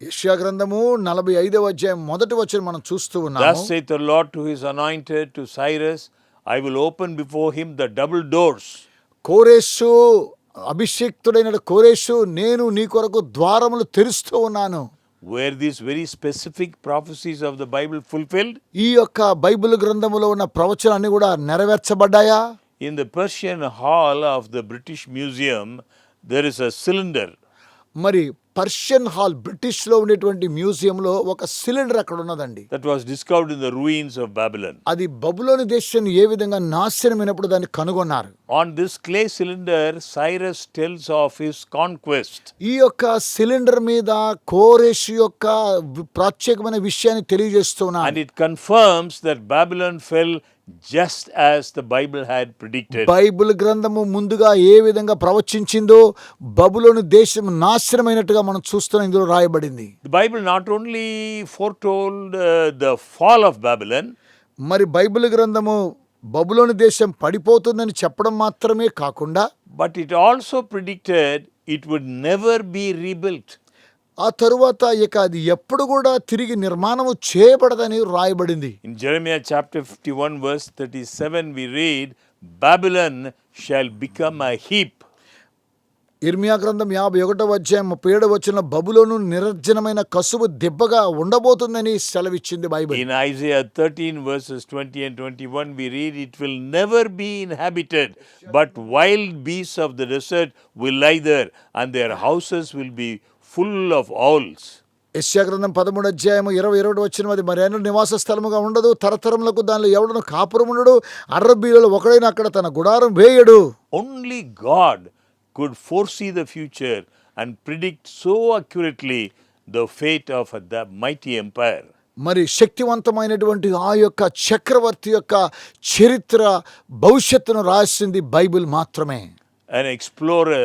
యెషయా గ్రంథము 45:1 మనం చూస్తూ ఉన్నాము. Thus saith the Lord to his anointed, to Cyrus, "I will open before him the double doors." కోరేషు, అభిషేక్తుడైన కోరేషు, నేను నీ కొరకు ద్వారములు తెరుస్తూ ఉన్నాను. Were these very specific prophecies of the Bible fulfilled? ఈ యొక్క బైబిల్ గ్రంథములో ఉన్న ప్రవచనాన్ని కూడా నెరవేర్చబడ్డాయా? In the Persian Hall of the British Museum, there is a cylinder. మరి పర్షియన్ హాల్ బ్రిటిష్లో ఉండేటువంటి మ్యూజియంలో ఒక సిలిండర్ అక్కడ ఉన్నదండి. that was discovered in the ruins of Babylon. అది బబులోను దేశాన్ని ఏ విధంగా నాశనమైనప్పుడు దాన్ని కనుగొన్నారు. On this clay cylinder, Cyrus tells of his conquest. ఈ యొక్క సిలిండర్ మీద కోరెషు యొక్క ప్రత్యేకమైన విషయాన్ని తెలియజేస్తున్నారు. And it confirms that Babylon fell just as the Bible had predicted. Bible గ్రంథము ముందుగా ఏ విధంగా ప్రవచించిందో బబులోను దేశం నాశనమైనట్టుగా మనం చూస్తున్నాం. ఇందులో రాయబడింది. The Bible not only foretold the fall of Babylon, మరి బైబిల్ గ్రంథము బబులోను దేశం పడిపోతుందని చెప్పడం మాత్రమే కాకుండా but it also predicted it would never be rebuilt. ఆ తరువాత ఇక అది ఎప్పుడు కూడా తిరిగి నిర్మాణము చేయబడదని రాయబడింది. In Jeremiah chapter 51 verse 37 we read, Babylon shall become a heap. ఇర్మియా గ్రంథం 51వ అధ్యాయం 37వ వచనంలో బబులోను నిర్జనమైన కసువు దెబ్బగా ఉండబోతుందని సెలవిచ్చింది Bible. In Isaiah 13 verses 20 and 21 we read, it will never be inhabited, but wild beasts of the desert will lie there, and their houses will be full of owls. యెషయా గ్రంథం 13వ అధ్యాయం 21వ వచనం, అది మరేనా నివాస స్థలముగా ఉండదు, తరతరములకు దానిలో ఎవడను కాపురం ఉండడు, అరబ్బీలలో ఒకడైనా అక్కడ తన గుడారం వేయడు. Only God could foresee the future and predict so accurately the fate of the mighty empire. మరి శక్తివంతమైనటువంటి ఆ యొక్క చక్రవర్తి యొక్క చరిత్ర భవిష్యత్తును రాసింది బైబిల్ మాత్రమే. An explorer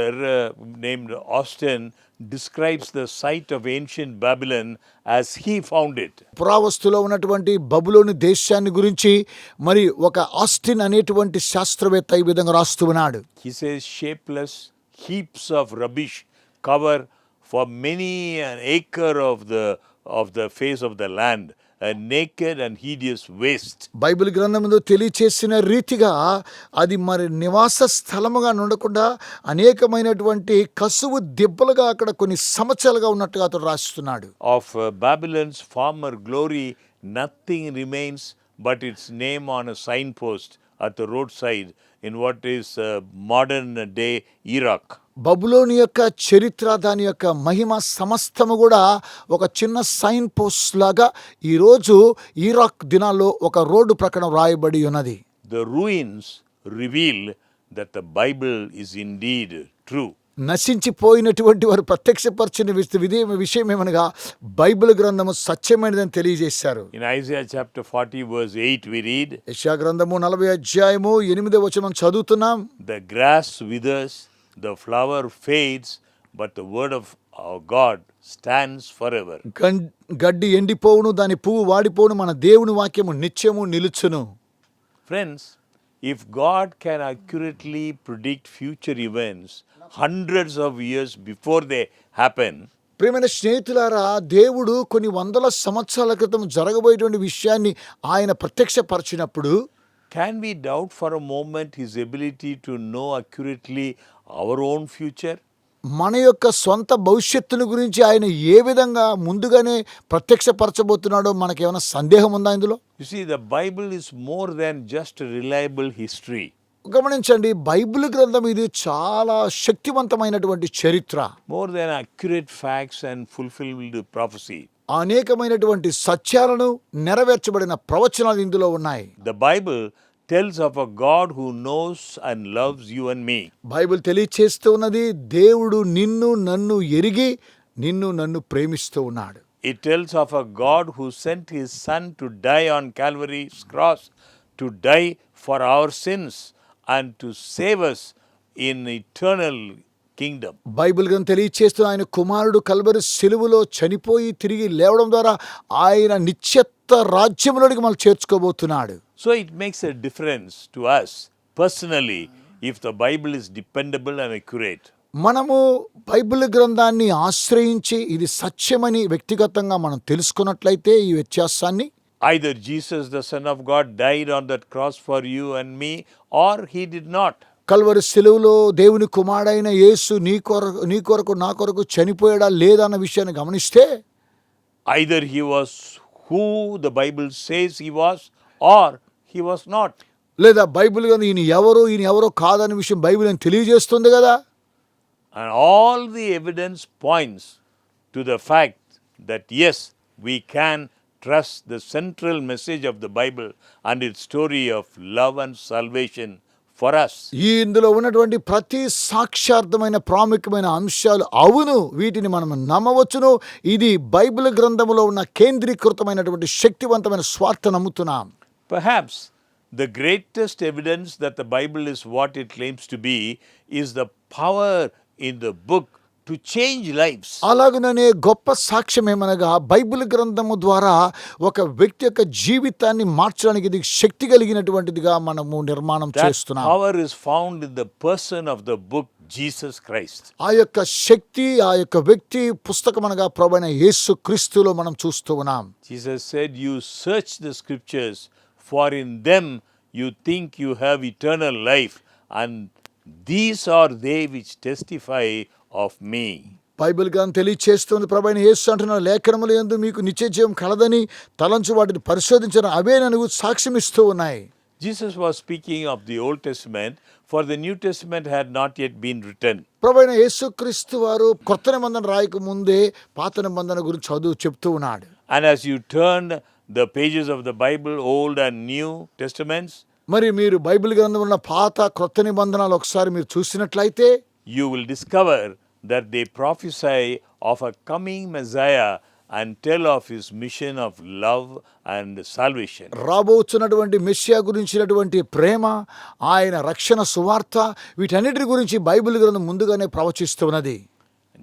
named Austin describes the site of ancient Babylon as he found it. పురావస్తులో ఉన్నటువంటి బబులోను దేశాన్ని గురించి మరి ఒక ఆస్టిన్ అనేటువంటి శాస్త్రవేత్త ఈ విధంగా రాస్తూ ఉన్నాడు. He says shapeless heaps of rubbish cover for many an acre of the face of the land, a naked and hideous waste. Bible గ్రంథంలో తెలియచేసిన రీతిగా అది మరి నివాస స్థలముగా ఉండకుండా అనేకమైనటువంటి కసువు దెబ్బలుగా అక్కడ కొన్ని సంవత్సరాలుగా ఉన్నట్టుగా అతడు రాస్తున్నాడు. Of Babylon's former glory, nothing remains but its name on a signpost at the roadside in what is modern day Iraq. బబులోని యొక్క చరిత్ర, దాని యొక్క మహిమ సమస్తము కూడా ఒక చిన్న సైన్ పోస్ట్ లాగా ఈరోజు ఇరాక్ దినాల్లో ఒక రోడ్డు ప్రక్కన రాయబడి ఉన్నది. The ruins reveal that the Bible is indeed true. నశించిపోయినటువంటి వారు ప్రత్యక్షపరిచిన విషయం ఏమనగా బైబిల్ గ్రంథము సత్యమైనదని తెలియజేశారు. In Isaiah chapter 40 verse 8 we read, యెషయా గ్రంథము 40 అధ్యాయము 8వ వచనం చదువుతున్నాం. the grass withers, the flower fades, but the word of our God stands forever. గడ్డి ఎండిపోవును, దాని పువ్వు వాడిపోవును, మన దేవుని వాక్యము నిత్యము నిలుచును. Friends, if God can accurately predict future events hundreds of years before they happen, ప్రియమైన స్నేహితులారా, దేవుడు కొన్ని వందల సంవత్సరాల క్రితం జరగబోయేటువంటి విషయాన్ని ఆయన ప్రత్యక్షపరిచినప్పుడు can we doubt for a moment his ability to know accurately our own future? మన యొక్క సొంత భవిష్యత్తును గురించి ఆయన ఏ విధంగా ముందుగానే ప్రత్యక్షపరచబోతున్నాడో మనకేమైనా సందేహం ఉందా ఇందులో? You see, the Bible is more than just a reliable history. గమనించండి, బైబిల్ గ్రంథం ఇది చాలా శక్తివంతమైనటువంటి చరిత్ర, More than accurate facts and fulfilled prophecy. అనేకమైనటువంటి సత్యాలను నెరవేర్చబడిన ప్రవచనాలు ఇందులో ఉన్నాయి. The Bible tells of a God who knows and loves you and me. Bible తెలియచేస్తూ ఉన్నది, దేవుడు నిన్ను నన్ను ఎరిగి నిన్ను నన్ను ప్రేమిస్తూ ఉన్నాడు. It tells of a God who sent his son to die on Calvary's cross, to die for our sins and to save us in eternal kingdom. Bible గ్రంథం తెలియచేస్తూ ఆయన కుమారుడు కల్వరి శిలువలో చనిపోయి తిరిగి లేవడం ద్వారా ఆయన నిత్యత్వ రాజ్యంలోనికి మనం చేర్చుకోబోతున్నాడు. So it makes a difference to us personally if the Bible is dependable and accurate. మనము బైబిల్ గ్రంథాన్ని ఆశ్రయించి ఇది సత్యమని వ్యక్తిగతంగా మనం తెలుసుకున్నట్లయితే ఈ వ్యత్యాసాన్ని, Either Jesus the Son of God died on that cross for you and me, or he did not. Calvary శిలువలో దేవుని కుమారుడైన యేసు నీ కొరకు నా కొరకు చనిపోయాడా లేదా అన్న విషయాన్ని గమనిస్తే, Either he was who the Bible says he was, or he was not. లేదా బైబిల్ గ్రంథం ఈయన ఎవరో కాదన్న విషయం బైబిల్ అని తెలియజేస్తుంది కదా. And all the evidence points to the fact that yes, we can trust the central message of the Bible and its story of love and salvation for us. ఈ ఇందులో ఉన్నటువంటి ప్రతి సాక్ష్యార్థమైన ప్రాముఖ్యమైన అంశాలు అవును, వీటిని మనం నమ్మవచ్చును. ఇది బైబిల్ గ్రంథములో ఉన్న కేంద్రీకృతమైనటువంటి శక్తివంతమైన స్వార్థ నమ్ముతున్నాం. Perhaps the greatest evidence that the Bible is what it claims to be is the power in the book to change lives. అలాగనే గొప్ప సాక్ష్యం ఏమనగా బైబిల్ గ్రంథము ద్వారా ఒక వ్యక్తి యొక్క జీవితాన్ని మార్చడానికి ఇది శక్తి కలిగినటువంటిదిగా మనము నిర్మాణం That చేస్తున్నాం. power is found in the person of the book, Jesus Christ. ఆ యొక్క శక్తి, ఆ యొక్క వ్యక్తి పుస్తకం అనగా ప్రభువైన యేసు క్రీస్తులో మనం చూస్తూ ఉన్నాం. Jesus said, "You search the scriptures, for in them you think you have eternal life, and these are they which testify of me." Bible గ్రంథం తెలియచేస్తుంది, ప్రభువైన యేసు అంటున్న లేఖనముల యందు మీకు నిత్య జీవం కలదని తలంచు వాటిని పరిశోధించిన అవే నన్ను సాక్ష్యం ఇస్తూ ఉన్నాయి. Jesus was speaking of the Old Testament, for the New Testament had not yet been written. ప్రభువైన యేసు క్రీస్తు వారు కొత్త నిబంధన రాయక ముందే పాత నిబంధన గురించి చెప్తూ ఉన్నాడు. And as you turn the pages of the Bible, Old and New Testaments, మరి మీరు బైబిల్ గ్రంథం ఉన్న పాత క్రొత్త నిబంధనలు ఒకసారి మీరు చూసినట్లయితే you will discover that they prophesy of a coming Messiah and tell of his mission of love and salvation. రాబోతున్నటువంటి మెస్సియా గురించినటువంటి ప్రేమ, ఆయన రక్షణ సువార్త, వీటన్నిటి గురించి బైబిల్ గ్రంథం ముందుగానే ప్రవచిస్తున్నది.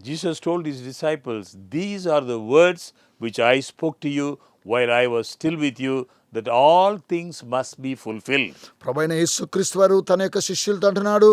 Jesus told his disciples, "These are the words which I spoke to you while I was still with you, that all things must be fulfilled." ప్రభువైన యేసుక్రీస్తు వారు తన యొక్క శిష్యులతో అంటున్నాడు,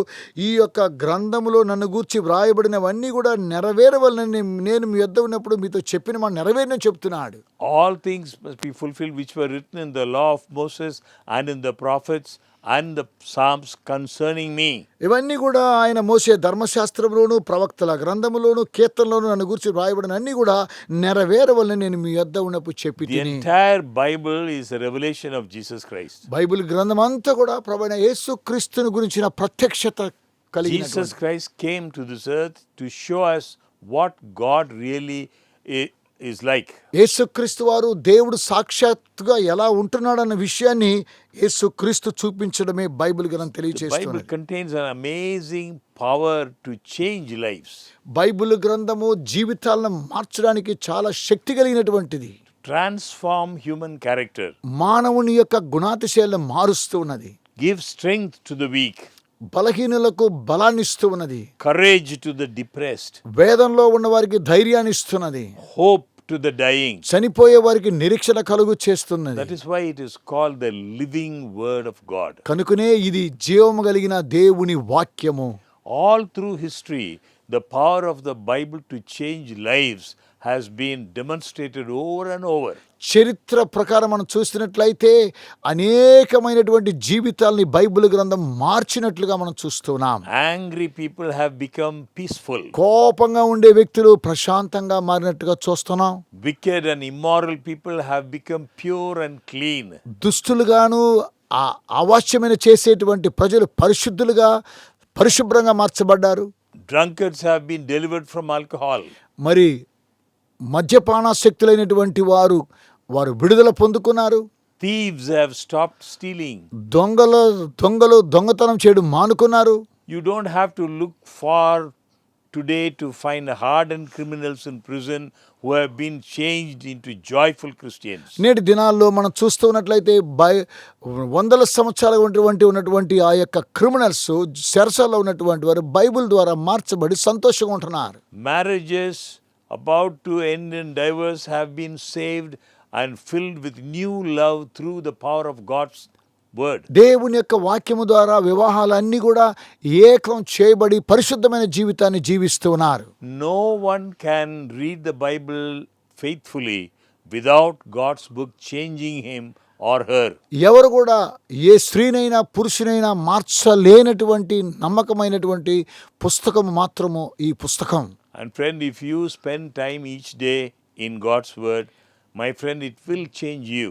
ఈ యొక్క గ్రంథములో నన్ను గూర్చి వ్రాయబడినవన్నీ కూడా నెరవేరవలనని నేను మీ యొద్ద ఉన్నప్పుడు మీతో చెప్పిన మాట నెరవేరని చెప్తున్నాడు. All things must be fulfilled which were written in the law of Moses and in the prophets and the Psalms concerning me. ఇవన్నీ కూడా ఆయన మోసే ధర్మశాస్త్రంలోను ప్రవక్తల గ్రంథములోను కీర్తనలోను నన్ను గురించి వ్రాయబడిన అన్ని కూడా నెరవేరవలనని నేను మీ యొద్ద ఉన్నప్పుడు చెప్పి The entire Bible is a revelation of Jesus Christ. Bible గ్రంథం అంతా కూడా ప్రభువైన యేసుక్రీస్తుని గురించిన ప్రత్యక్షత కలిగిన Jesus Christ came to this earth to show us what God really is like. యేసుక్రీస్తు వారు దేవుడు సాక్షాత్తుగా ఎలా ఉంటున్నాడన్న విషయాన్ని యేసుక్రీస్తు చూపించడమే బైబిల్ గ్రంథం The Bible తెలియజేస్తుంది. contains an amazing power to change lives, Bible గ్రంథము జీవితాలను మార్చడానికి చాలా శక్తి కలిగినటువంటిది. transform human character, మానవుని యొక్క గుణాతిశయాలను మారుస్తూ ఉన్నది. give strength to the weak, బలహీనులకు బలాన్ని ఇస్తూ ఉన్నది. courage to the depressed, వేదంలో ఉన్న వారికి ధైర్యాన్ని ఇస్తున్నది. hope to the dying. చనిపోయే వారికి నిరీక్షణ కలుగు చేస్తున్నది. That is why it is called the living word of God. కనుకనే ఇది జీవము కలిగిన దేవుని వాక్యము. All through history, the power of the Bible to change lives has been demonstrated over and over. చరిత్ర ప్రకారం మనం చూసినట్లయితే అనేకమైనటువంటి జీవితాల్ని బైబిల్ గ్రంథం మార్చినట్లుగా మనం చూస్తున్నాం. Angry people have become peaceful. కోపంగా ఉండే వ్యక్తులు ప్రశాంతంగా మారినట్టుగా చూస్తున్నాం. Wicked and immoral people have become pure and clean. దుస్తులుగాను అవాచ్యమైన చేసేటువంటి ప్రజలు పరిశుద్ధులుగా పరిశుభ్రంగా మార్చబడ్డారు. Drunkards have been delivered from alcohol. మరి మద్యపానాసక్తులైనటువంటి వారు విడుదల పొందుకున్నారు. Thieves have stopped stealing. దొంగలు దొంగతనం చేయడం మానుకున్నారు. You don't have to look far today to find hardened criminals in prison who have been changed into joyful Christians. నేటి దినాల్లో మనం చూస్తూ ఉన్నట్లయితే వందల సంవత్సరాల ఉన్నటువంటి ఆ యొక్క క్రిమినల్స్ చెరసాల్లో ఉన్నటువంటి వారు బైబిల్ ద్వారా మార్చబడి సంతోషంగా ఉంటున్నారు. Marriages about to end in divorce have been saved and filled with new love through the power of God's word. దేవుని యొక్క వాక్యము ద్వారా వివాహాలన్నీ కూడా ఏకం చేయబడి పరిశుద్ధమైన జీవితాన్ని జీవిస్తున్నారు. No one can read the Bible faithfully without God's book changing him or her. ఎవరు కూడా ఏ స్త్రీనైనా పురుషునైనా మార్చలేనటువంటి నమ్మకమైనటువంటి పుస్తకము మాత్రము ఈ పుస్తకం. And friend, if you spend time each day in God's word, my friend, it will change you.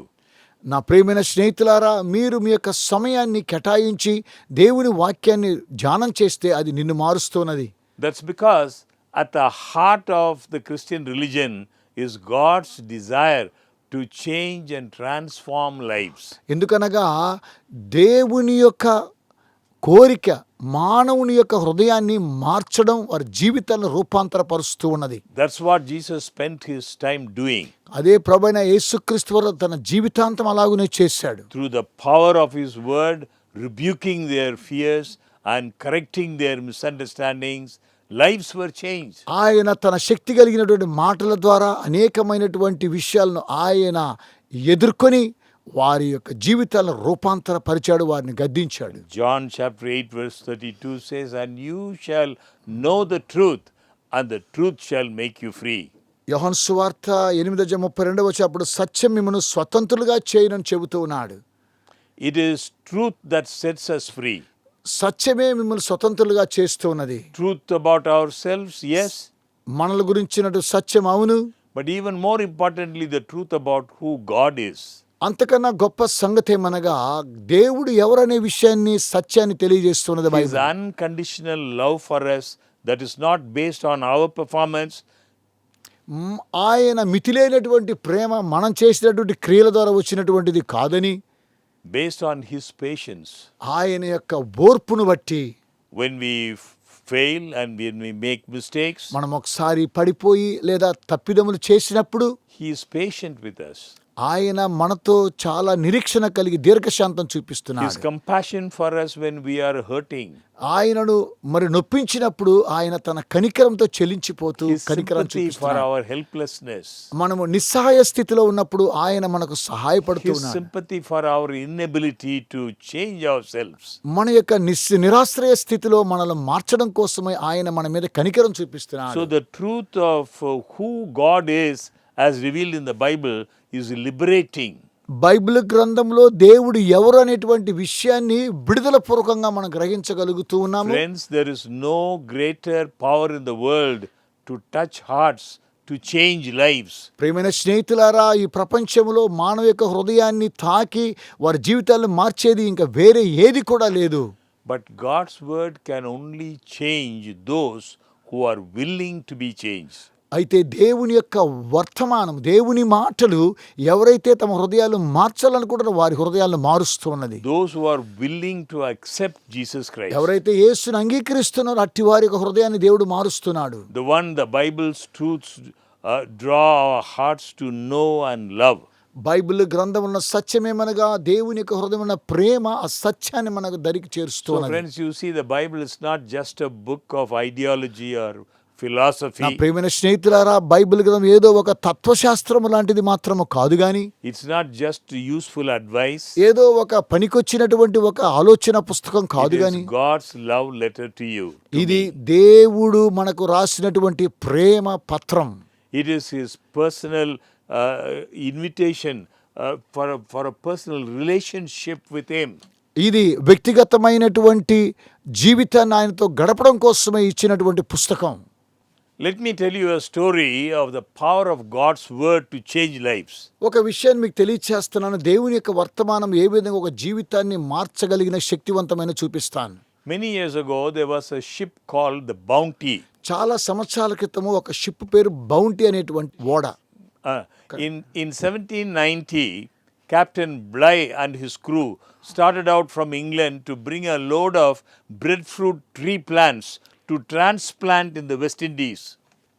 నా ప్రియమైన స్నేహితులారా, మీరు మీ యొక్క సమయాన్ని కేటాయించి దేవుని వాక్యాన్ని ధ్యానం చేస్తే అది నిన్ను మారుస్తున్నది. That's because at the heart of the Christian religion is God's desire to change and transform lives. ఎందుకనగా దేవుని యొక్క కోరిక మానవుని యొక్క హృదయాన్ని మార్చడం, వారి జీవితాలను రూపాంతరపరుస్తూ ఉన్నది. That's what Jesus spent his time doing. అదే ప్రభువైన యేసుక్రీస్తు వారు తన జీవితాంతం అలాగునే చేశాడు. Through the power of his word, rebuking their fears and correcting their misunderstandings, lives were changed. ఆయన తన శక్తి కలిగినటువంటి మాటల ద్వారా అనేకమైనటువంటి విషయాలను ఆయన ఎదుర్కొని వారి యొక్క జీవితాలను రూపాంతరపరిచాడు, వారిని గద్దించాడు. John chapter 8 verse 32 says, "And you shall know the truth, and the truth shall make you free." యోహాను సువార్త 8:32 అప్పుడు సత్యం మిమ్మల్ని స్వతంత్రులుగా చేయనని చెబుతూ ఉన్నాడు. It is truth that sets us free. సత్యమే మిమ్మల్ని స్వతంత్రులుగా చేస్తూ ఉన్నది. Truth about ourselves, yes, మనల గురించినటు సత్యం అవును, but even more importantly, the truth about who God is. అంతకన్నా గొప్ప సంగతి ఏమనగా దేవుడు ఎవరనే విషయాన్ని, సత్యాన్ని తెలియజేస్తున్నది His Bible. unconditional love for us that is not based on our performance, ఆయన మితిలేనటువంటి ప్రేమ మనం చేసినటువంటి క్రియల ద్వారా వచ్చినటువంటిది కాదని, based on his patience. ఆయన యొక్క ఓర్పును బట్టి When we fail and when we make mistakes, మనం ఒకసారి పడిపోయి లేదా తప్పిదములు చేసినప్పుడు he is patient with us. ఆయన మనతో చాలా నిరీక్షణ కలిగి దీర్ఘశాంతం His చూపిస్తున్నాడు. compassion for us when we are hurting, ఆయనను మరి నొప్పించినప్పుడు ఆయన తన కనికరంతో చెల్లించిపోతూ his కనికరం sympathy for చూపిస్తున్నాడు. our helplessness, మనము నిస్సహాయ స్థితిలో ఉన్నప్పుడు ఆయన మనకు సహాయపడుతూ his ఉన్నాడు. sympathy for our inability to change ourselves. మన యొక్క నిరాశ్రయ స్థితిలో మనల్ని మార్చడం కోసమే ఆయన మన మీద కనికరం చూపిస్తున్నాడు. So the truth of who God is as revealed in the Bible is liberating. Bible గ్రంథంలో దేవుడు ఎవరు అనేటువంటి విషయాన్ని విడుదల పూర్వకంగా మనం గ్రహించగలుగుతూ ఉన్నాము. Friends, there is no greater power in the world to touch hearts, to change lives. ప్రియమైన స్నేహితులారా, ఈ ప్రపంచంలో మానవ యొక్క హృదయాన్ని తాకి వారి జీవితాలను మార్చేది ఇంకా వేరే ఏది కూడా లేదు. But God's word can only change those who are willing to be changed. అయితే దేవుని యొక్క వర్తమానం, దేవుని మాటలు ఎవరైతే తమ హృదయాలు మార్చాలనుకుంటారో వారి హృదయాలను మారుస్తూ ఉన్నది. Those who are willing to accept Jesus Christ. ఎవరైతే యేసును అంగీకరిస్తున్నారో అట్టి వారి యొక్క హృదయాన్ని దేవుడు మారుస్తున్నాడు. The one the Bible's truths draw our hearts to know and love. Bible గ్రంథంలో సత్యమేమనగా దేవుని యొక్క హృదయమైన ప్రేమ ఆ సత్యాన్ని మనకు దరికి చేరుస్తూ So ఉన్నది. friends, you see, the Bible is not just a book of ideology or philosophy. నా ప్రియమైన స్నేహితులారా, బైబిల్ గ్రంథం ఏదో ఒక తత్వశాస్త్రం లాంటిది మాత్రము కాదు గాని, It's not just useful advice. ఏదో ఒక పనికొచ్చినటువంటి ఒక ఆలోచన పుస్తకం కాదు It గాని, is God's love letter to you. ఇది దేవుడు మనకు రాసినటువంటి ప్రేమ పత్రం. It is His personal invitation for a personal relationship with Him. ఇది వ్యక్తిగతమైనటువంటి జీవితాన్ని ఆయనతో గడపడం కోసమే ఇచ్చినటువంటి పుస్తకం. Let me tell you a story of the power of God's word to change lives. ఒక విషయాన్ని మీకు తెలియచేస్తున్నాను. దేవుని యొక్క వర్తమానం ఏ విధంగా ఒక జీవితాన్ని మార్చగలిగిన శక్తివంతమైన చూపిస్తాను. Many years ago, there was a ship called the Bounty. చాలా సంవత్సరాల క్రితము ఒక షిప్ పేరు బౌంటీ అనేటువంటి ఓడ. In 1790, Captain Bligh and his crew started out from England to bring a load of breadfruit tree plants to transplant in the West Indies.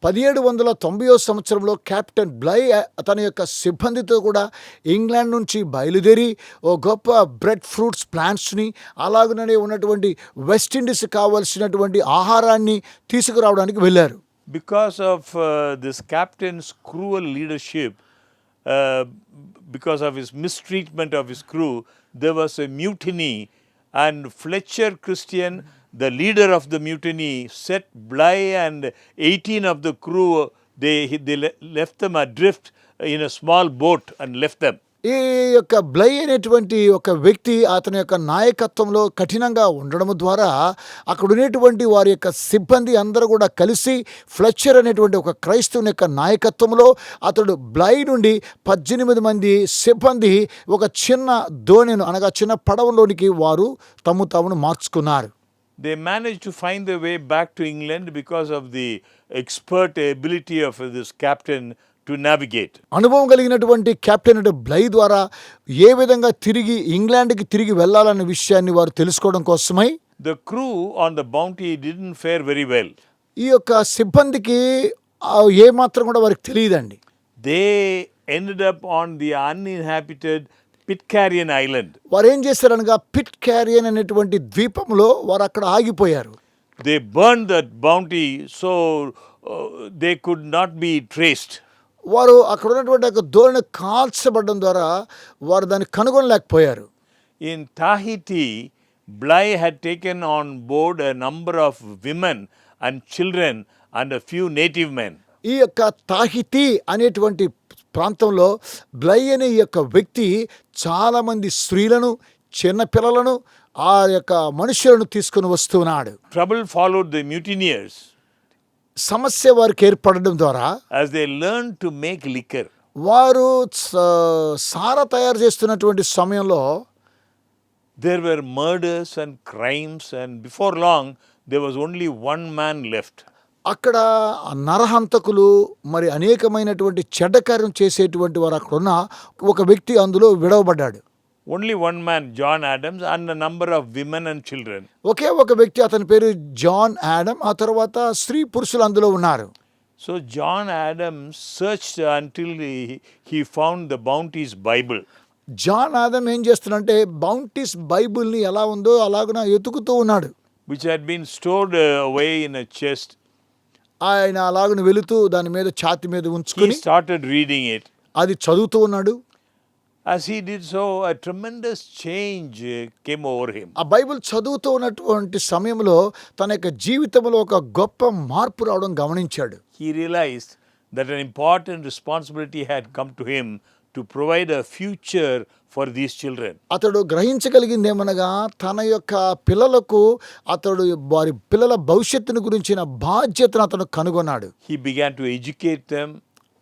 1790 సంవత్సరంలో captain బ్లై తన యొక్క సిబ్బందితో కూడా ఇంగ్లాండ్ నుంచి బయలుదేరి ఓ గొప్ప బ్రెడ్ ఫ్రూట్స్ ప్లాంట్స్ని అలాగనే ఉన్నటువంటి వెస్ట్ ఇండీస్ కావాల్సినటువంటి ఆహారాన్ని తీసుకురావడానికి వెళ్ళారు. Because of this captain's cruel leadership, because of his mistreatment of his crew, there was a mutiny, and Fletcher Christian, the leader of the mutiny, set Bligh and 18 of the crew, they left them adrift in a small boat and left them. ఈ యొక్క బ్లై అనేటువంటి ఒక వ్యక్తి అతని యొక్క నాయకత్వంలో కఠినంగా ఉండడం ద్వారా అక్కడ ఉండేటువంటి వారి యొక్క సిబ్బంది అందరూ కూడా కలిసి ఫ్లెచర్ అనేటువంటి ఒక క్రైస్తవుని యొక్క నాయకత్వంలో అతడు బ్లై నుండి 18 మంది సిబ్బంది ఒక చిన్న దోణిను అనగా చిన్న పడవలోనికి వారు తామును మార్చుకున్నారు. they managed to find their way back to England because of the expert ability of this captain to navigate. అనుభవం కలిగినటువంటి కెప్టెన్ బ్లై ద్వారా ఏ విధంగా తిరిగి ఇంగ్లాండ్కి తిరిగి వెళ్ళాలన్న విషయాన్ని వారు తెలుసుకోవడం కోసమై The crew on the Bounty didn't fare very well. ఈ యొక్క సిబ్బందికి ఏ మాత్రం కూడా వారికి తెలియదండి. They ended up on the uninhabited Pitcairn Island. వారు ఏం చేశారనగా పిట్ క్యారియన్ అనేటువంటి ద్వీపంలో వారు అక్కడ ఆగిపోయారు. They burned that bounty so they could not be traced. వారు అక్కడ ఉన్నటువంటి ఒక ధోరణి కాల్చబడడం ద్వారా వారు దాన్ని కనుగొనలేకపోయారు. In Tahiti, Bligh had taken on board a number of women and children and a few native men. ఈ యొక్క తాహితి అనేటువంటి ప్రాంతంలో బ్లై అనే ఈ యొక్క వ్యక్తి చాలామంది స్త్రీలను చిన్నపిల్లలను ఆ యొక్క మనుషులను తీసుకుని వస్తున్నాడు. Trouble followed the mutineers సమస్య వారికి ఏర్పడడం ద్వారా as they learned to make liquor. వారు సారా తయారు చేస్తున్నటువంటి సమయంలో There were murders and crimes, and before long there was only one man left. అక్కడ నరహంతకులు మరి అనేకమైనటువంటి చెడ్డ కార్యం చేసేటువంటి వారు అక్కడ ఉన్న ఒక వ్యక్తి అందులో విడవబడ్డాడు. Only one man, John Adams, and a number of women and children. ఒకే ఒక వ్యక్తి, అతని పేరు జాన్ ఆడమ్. ఆ తర్వాత స్త్రీ పురుషులు అందులో ఉన్నారు. So John Adams searched until he found the Bounty's Bible. John Adam ఏం చేస్తున్నాడంటే బౌంటీస్ బైబిల్ని ఎలా ఉందో అలాగున ఎతుకుతూ ఉన్నాడు. Which had been stored away in a chest. ఆయన అలాగున వెళుతూ దాని మీద ఛాతి మీద He ఉంచుకుని started reading it. అది చదువుతూ ఉన్నాడు. As he did so, a tremendous change came over him. ఆ బైబిల్ చదువుతూ ఉన్నటువంటి సమయంలో తన యొక్క జీవితంలో ఒక గొప్ప మార్పు రావడం గమనించాడు. He realized that an important responsibility had come to him to provide a future for these children. అతడు గ్రహించగలిగింది ఏమనగా తన యొక్క పిల్లలకు అతడు వారి పిల్లల భవిష్యత్తును గురించిన బాధ్యతను అతను కనుగొన్నాడు. He began to educate them.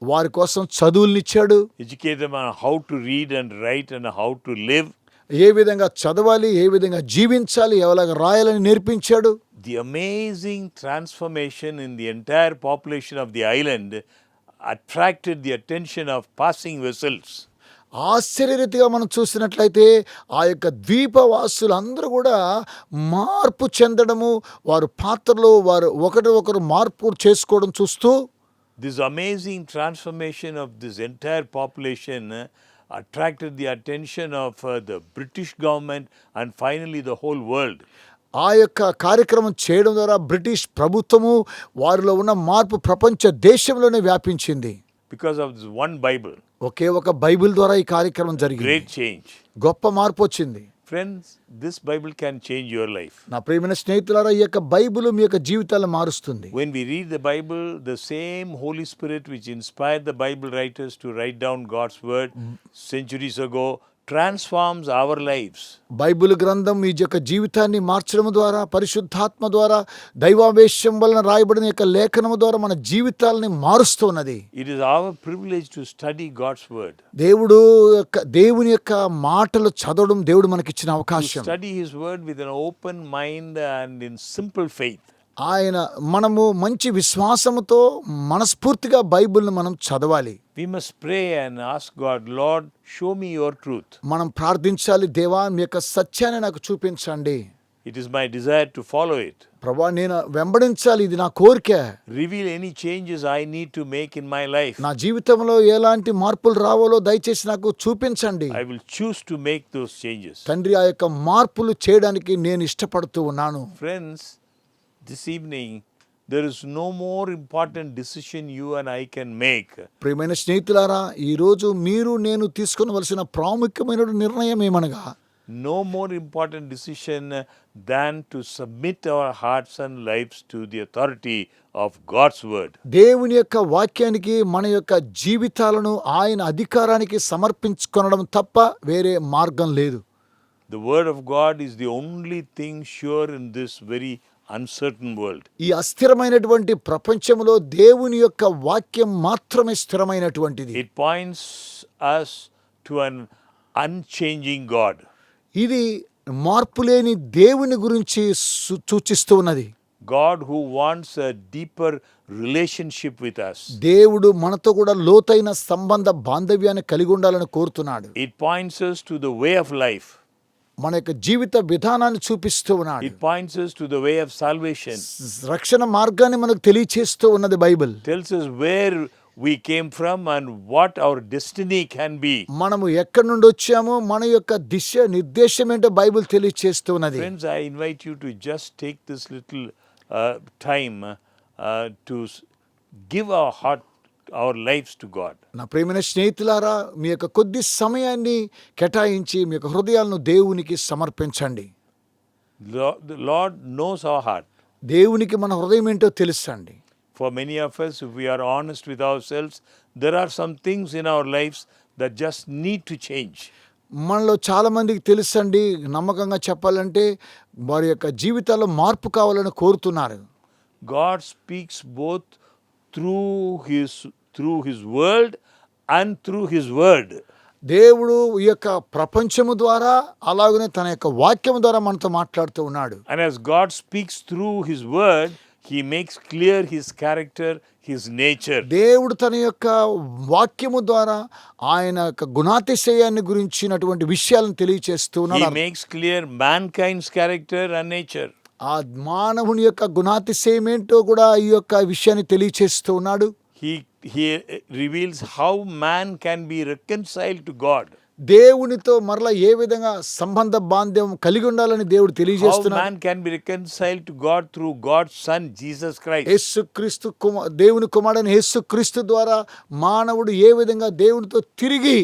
వారి కోసం చదువులనిచ్చాడు. Educate them on how to read and write and how to live. ఏ విధంగా చదవాలి, ఏ విధంగా జీవించాలి, ఎలాగ రాయాలని నేర్పించాడు. The amazing transformation in the entire population of the island attracted the attention of passing vessels. ఆశ్చర్యరీతిగా మనం చూసినట్లయితే ఆ యొక్క ద్వీపవాసులందరూ కూడా మార్పు చెందడము, వారు పాత్రలో వారు ఒకరు మార్పు చేసుకోవడం చూస్తూ This amazing transformation of this entire population attracted the attention of the British government and finally the whole world. ఆ యొక్క కార్యక్రమం చేయడం ద్వారా బ్రిటిష్ ప్రభుత్వము వారిలో ఉన్న మార్పు ప్రపంచ దేశంలోనే వ్యాపించింది. Because of this one Bible. ఒకే ఒక బైబిల్ ద్వారా ఈ కార్యక్రమం జరిగింది. Great change. గొప్ప మార్పు వచ్చింది. Friends, this Bible can change your life. నా ప్రియమైన స్నేహితులారా, ఈ యొక్క బైబిల్ మీ యొక్క జీవితాలను మారుస్తుంది. When we read the Bible, the same Holy Spirit which inspired the Bible writers to write down God's word centuries ago transforms our lives. Bible గ్రంథం మీ యొక్క జీవితాన్ని మార్చడం ద్వారా, పరిశుద్ధాత్మ ద్వారా, దైవావేశం వలన రాయబడిన యొక్క లేఖనము ద్వారా మన జీవితాలని మారుస్తున్నది. It is our privilege to study God's word. దేవుని యొక్క మాటలు చదవడం దేవుడు మనకిచ్చిన అవకాశం. Study his word with an open mind and in simple faith. మనము మంచి విశ్వాసముతో మనస్ఫూర్తిగా బైబిల్ని మనం చదవాలి. We must pray and ask God, Lord, show me your truth. మనం ప్రార్థించాలి, దేవా మీ యొక్క సత్యాన్ని నాకు చూపించండి. It is my desire to follow it. ప్రభువా, నేను వెంబడించాలి, ఇది నా కోరిక. Reveal any changes I need to make in my life. నా జీవితంలో ఎలాంటి మార్పులు రావాలో దయచేసి నాకు చూపించండి. I will choose to make those changes. తండ్రి, ఆ యొక్క మార్పులు చేయడానికి నేను ఇష్టపడుతూ ఉన్నాను. Friends, this evening there is no more important decision you and I can make. ప్రియమైన స్నేహితులారా, ఈరోజు మీరు నేను తీసుకొనవలసిన ప్రాముఖ్యమైన నిర్ణయం ఏమనగా no more important decision than to submit our hearts and lives to the authority of God's word. దేవుని యొక్క వాక్యానికి మన యొక్క జీవితాలను ఆయన అధికారానికి సమర్పించుకొనడం తప్ప వేరే మార్గం లేదు. The word of God is the only thing sure in this very uncertain world. ఈ అస్థిరమైనటువంటి ప్రపంచంలో దేవుని యొక్క వాక్యం మాత్రమే స్థిరమైనటువంటిది. It points us to an unchanging God. ఇది మార్పులేని దేవుని గురించి సూచిస్తూ ఉన్నది. God who wants a deeper relationship with us. దేవుడు మనతో కూడా లోతైన సంబంధ బాంధవ్యాన్ని కలిగి ఉండాలని కోరుతున్నాడు. It points us to the way of life. మన యొక్క జీవిత విధానాన్ని చూపిస్తూ ఉన్నాడు. It points us to the way of salvation. రక్షణ మార్గాన్ని మనకు తెలియచేస్తూ ఉన్నది Bible. Tells us where we came from and what our destiny can be. మనము ఎక్కడి నుండి వచ్చామో మన యొక్క దిశ నిర్దేశం ఏంటో బైబిల్ తెలియచేస్తూ ఉన్నది. Friends, I invite you to just take this little time to give our heart, our lives to God. నా ప్రియమైన స్నేహితులారా, మీ యొక్క కొద్ది సమయాన్ని కేటాయించి మీ యొక్క హృదయాలను దేవునికి సమర్పించండి. The Lord knows our heart. దేవునికి మన హృదయం ఏంటో తెలుసండి. For many of us, if we are honest with ourselves, there are some things in our lives that just need to change. మనలో చాలా మందికి తెలుసండి, నమ్మకంగా చెప్పాలంటే వారి యొక్క జీవితాల్లో మార్పు కావాలని కోరుతున్నారు. God speaks both through his world and through his word. దేవుడు ఈ యొక్క ప్రపంచము ద్వారా అలాగనే తన యొక్క వాక్యము ద్వారా మనతో మాట్లాడుతూ ఉన్నాడు. And as God speaks through his word, he makes clear his character, his nature. దేవుడు తన యొక్క వాక్యము ద్వారా ఆయన యొక్క గుణాతిశయాన్ని గురించినటువంటి విషయాలను తెలియచేస్తూ He ఉన్నాడు. makes clear mankind's character and nature. ఆ మానవుని యొక్క గుణాతిశయం ఏంటో కూడా ఈ యొక్క విషయాన్ని తెలియచేస్తూ ఉన్నాడు. He reveals how man can be reconciled to God. దేవునితో మరలా ఏ విధంగా సంబంధ బాంధవ్యం కలిగి ఉండాలని దేవుడు How తెలియజేస్తున్నాడు. man can be reconciled to God through God's Son, Jesus Christ. యేసుక్రీస్తు దేవుని కుమారుడైన యేసుక్రీస్తు ద్వారా మానవుడు ఏ విధంగా దేవునితో తిరిగి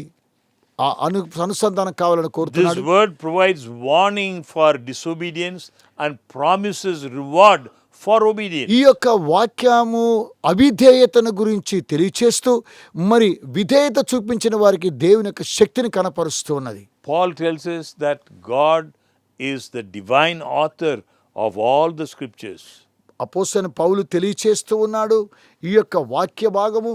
అనుసంధానం కావాలని This కోరుతున్నాడు. word provides warning for disobedience and promises reward for obedience. ఈ యొక్క వాక్యము అవిధేయతను గురించి తెలియచేస్తూ మరి విధేయత చూపించిన వారికి దేవుని యొక్క శక్తిని కనపరుస్తూ ఉన్నది. Paul tells us that God is the divine author of all the scriptures. అపోస్తలుడైన పౌలు తెలియచేస్తూ ఉన్నాడు, ఈ యొక్క వాక్య భాగము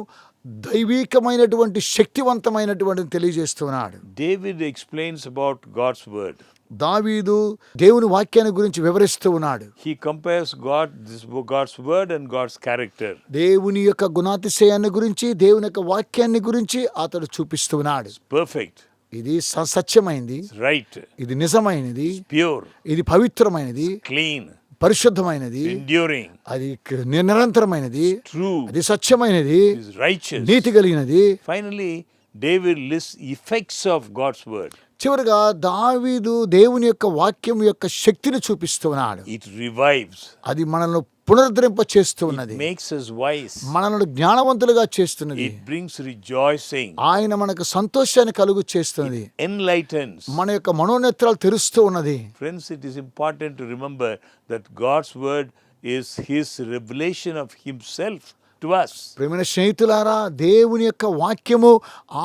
దైవికమైనటువంటి శక్తివంతమైనటువంటి తెలియజేస్తున్నాడు. David explains about God's word. దావీదు దేవుని వాక్యాన్ని గురించి వివరిస్తూ ఉన్నాడు. He compares God's word and God's character. దేవుని యొక్క గుణాతిశయాన్ని గురించి దేవుని యొక్క వాక్యాన్ని గురించి అతడు చూపిస్తూ ఉన్నాడు. It's perfect. ఇది సత్యమైనది, It's right. ఇది నిజమైనది, Pure. ఇది పవిత్రమైనది, Clean. పరిశుద్ధమైనది, Enduring. అది నిరంతరమైనది, True. అది సత్యమైనది, It is righteous. నీతి కలిగినది. Finally, David lists effects of God's word. చివరిగా దావీదు దేవుని యొక్క వాక్యం యొక్క శక్తిని చూపిస్తున్నాడు. It revives. అది మనల్ని పునరుద్ధరింప చేస్తూ ఉన్నది, Makes us wise. మనల్ని జ్ఞానవంతులుగా చేస్తున్నది, It brings rejoicing. ఆయన మనకు సంతోషాన్ని కలుగు చేస్తున్నది, Enlightens. మన యొక్క మనోనేత్రాలు తెరుస్తూ ఉన్నది. Friends, it is important to remember that God's word is his revelation of himself to us. ప్రియమైన స్నేహితులారా, దేవుని యొక్క వాక్యము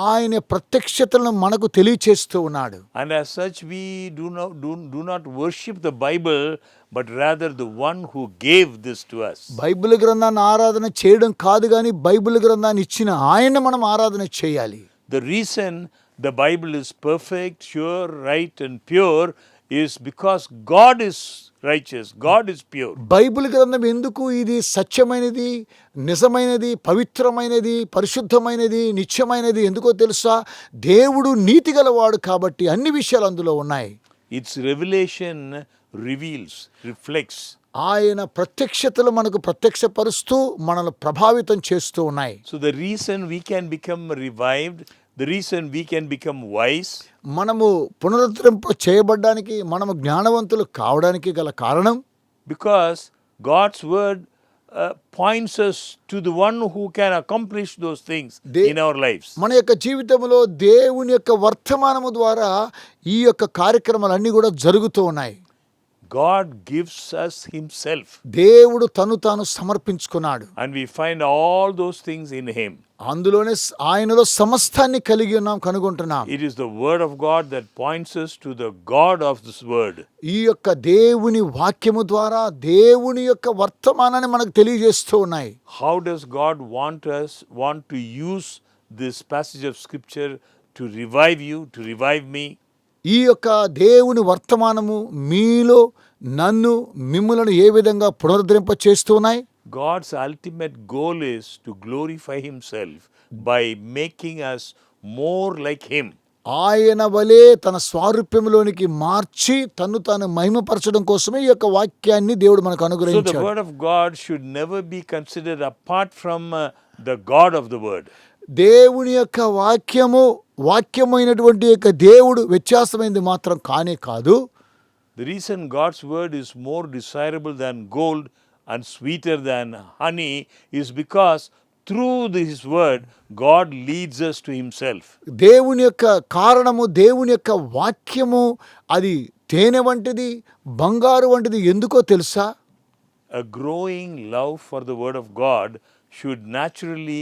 ఆయన ప్రత్యక్షతలను మనకు తెలియచేస్తూ ఉన్నాడు. And as such, we do not worship the Bible, but rather the one who gave this to us. Bible గ్రంథాన్ని ఆరాధన చేయడం కాదు కానీ బైబిల్ గ్రంథాన్ని ఇచ్చిన ఆయన మనం ఆరాధన చేయాలి. The reason the Bible is perfect, sure, right, and pure is because God is righteous, God is pure. Bible గ్రంథం ఎందుకు ఇది సత్యమైనది, నిజమైనది, పవిత్రమైనది, పరిశుద్ధమైనది, నిత్యమైనది ఎందుకో తెలుసా? దేవుడు నీతి గలవాడు కాబట్టి అన్ని విషయాలు అందులో ఉన్నాయి. Its revelation reveals, reflects. ఆయన ప్రత్యక్షతలు మనకు ప్రత్యక్షపరుస్తూ మనల్ని ప్రభావితం చేస్తూ ఉన్నాయి. So the reason we can become revived, the reason we can become wise, మనము పునరుద్ధరింప చేయబడ్డానికి, మనము జ్ఞానవంతులు కావడానికి గల కారణం because God's word points us to the one who can accomplish those things in our lives. మన యొక్క జీవితంలో దేవుని యొక్క వర్తమానము ద్వారా ఈ యొక్క కార్యక్రమాలన్నీ కూడా జరుగుతూ ఉన్నాయి. God gives us himself. దేవుడు తను తాను సమర్పించుకున్నాడు. And we find all those things in him. అందులోనే ఆయనలో సమస్తాన్ని కలిగి ఉన్నాం, కనుగొంటున్నాం. It is the word of God that points us to the God of this word. ఈ యొక్క దేవుని వాక్యము ద్వారా దేవుని యొక్క వర్తమానాన్ని మనకు తెలియజేస్తూ ఉన్నాయి. How does God want to use this passage of scripture to revive you, to revive me? ఈ యొక్క దేవుని వర్తమానము మీలో నన్ను మిమ్ములను ఏ విధంగా పునరుద్ధరింప చేస్తున్నాయి? God's ultimate goal is to glorify Himself by making us more like Him. ఆయన వలె తన స్వారూప్యంలోనికి మార్చి తన్ను తాను మహిమపరచడం కోసమే ఈ యొక్క వాక్యాన్ని దేవుడు మనకు So the అనుగ్రహించాడు. Word of God should never be considered apart from the God of the Word. దేవుని యొక్క వాక్యమైనటువంటి యొక్క దేవుడు వ్యత్యాసమైనది మాత్రం కానే కాదు. The reason God's Word is more desirable than gold and sweeter than honey is because through His Word, God leads us to Himself. దేవుని యొక్క కారణము, దేవుని యొక్క వాక్యము అది తేనె వంటిది, బంగారు వంటిది. ఎందుకో తెలుసా? A growing love for the Word of God should naturally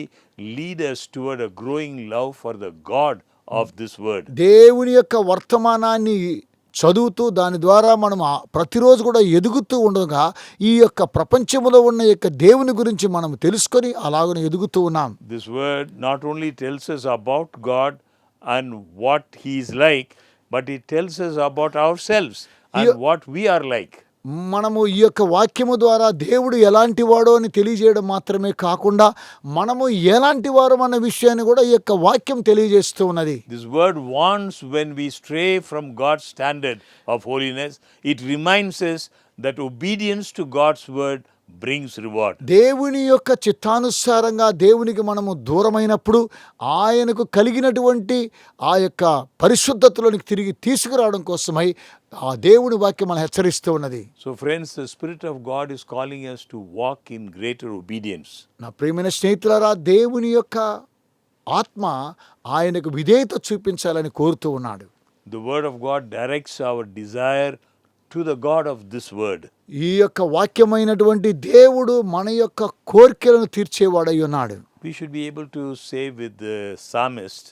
lead us toward a growing love for the God of this Word. దేవుని యొక్క వర్తమానాన్ని చదువుతూ దాని ద్వారా మనం ప్రతిరోజు కూడా ఎదుగుతూ ఉండగా ఈ యొక్క ప్రపంచంలో ఉన్న యొక్క దేవుని గురించి మనం తెలుసుకొని అలాగనే ఎదుగుతూ ఉన్నాం. This Word not only tells us about God and what He is like, but it tells us about ourselves and what we are like. మనము ఈ యొక్క వాక్యము ద్వారా దేవుడు ఎలాంటి వాడో అని తెలియజేయడం మాత్రమే కాకుండా మనము ఎలాంటి వారు అన్న విషయాన్ని కూడా ఈ యొక్క వాక్యం తెలియజేస్తూ ఉన్నది. This word warns when we stray from God's standard of holiness. It reminds us that obedience to God's word brings reward. దేవుని యొక్క చిత్తానుసారంగా దేవునికి మనము దూరమైనప్పుడు ఆయనకు కలిగినటువంటి ఆ యొక్క పరిశుద్ధతలోనికి తిరిగి తీసుకురావడం కోసమై ఆ దేవుని వాక్యం మనం హెచ్చరిస్తూ ఉన్నది. So friends, the Spirit of God is calling us to walk in greater obedience. నా ప్రియమైన స్నేహితులారా, దేవుని యొక్క ఆత్మ ఆయనకు విధేయత చూపించాలని కోరుతూ ఉన్నాడు. The word of God directs our desire to the God of this word. ఈ యొక్క వాక్యమైనటువంటి దేవుడు మన యొక్క కోరికలను తీర్చేవాడై ఉన్నాడు. We should be able to say with the psalmist,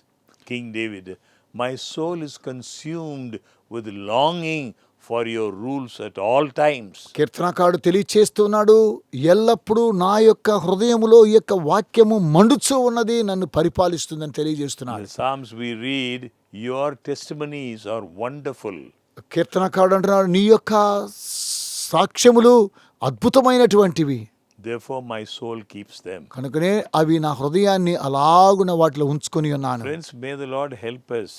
King David, my soul is consumed with longing for your rules at all times. కీర్తనకారుడు తెలియచేస్తున్నాడు, ఎల్లప్పుడూ నా యొక్క హృదయములో ఈ యొక్క వాక్యము మండుచూ ఉన్నది, నన్ను పరిపాలిస్తుందని తెలియజేస్తున్నాడు. In the Psalms we read, your testimonies are wonderful. కీర్తనకారుడు అంటున్నాడు, నీ యొక్క సాక్ష్యములు అద్భుతమైనటువంటివి, Therefore my soul keeps them. కనుకనే అవి నా హృదయాన్ని అలాగున వాటిలో ఉంచుకొని ఉన్నాను. Friends, may the Lord help us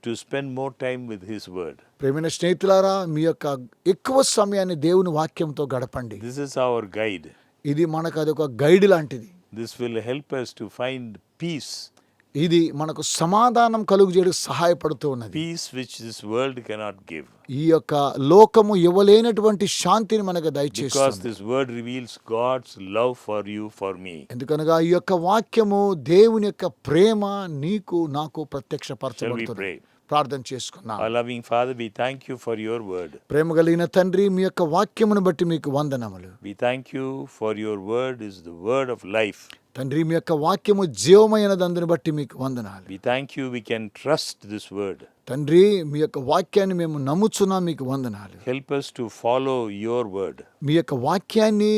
to spend more time with His word. ప్రియమైన స్నేహితులారా, మీ యొక్క ఎక్కువ సమయాన్ని దేవుని వాక్యంతో గడపండి. This is our guide. ఇది మనకు అదొక గైడ్ లాంటిది. This will help us to find peace. ఇది మనకు సమాధానం కలుగు చేయడానికి సహాయపడుతూ ఉన్నది. Peace which this world cannot give. ఈ యొక్క లోకము ఇవ్వలేనటువంటి శాంతిని మనకు Because దయచేస్తుంది. this word reveals God's love for you, for me. ఎందుకనగా ఈ యొక్క వాక్యము దేవుని యొక్క ప్రేమ నీకు నాకు Shall we ప్రత్యక్షపరచబడుతుంది. pray? ప్రార్థన చేసుకున్నాం. Our loving Father, we thank you for your word. ప్రేమ కలిగిన తండ్రి, మీ యొక్క వాక్యమును బట్టి మీకు వందనములు. We thank you for your word is the word of life. తండ్రి, మీ యొక్క వాక్యము జీవమైనదందుని బట్టి మీకు వందనాలు. We thank you we can trust this word. తండ్రి, మీ యొక్క వాక్యాన్ని మేము నమ్ముచున్నాం, మీకు వందనాలు. Help us to follow your word. మీ యొక్క వాక్యాన్ని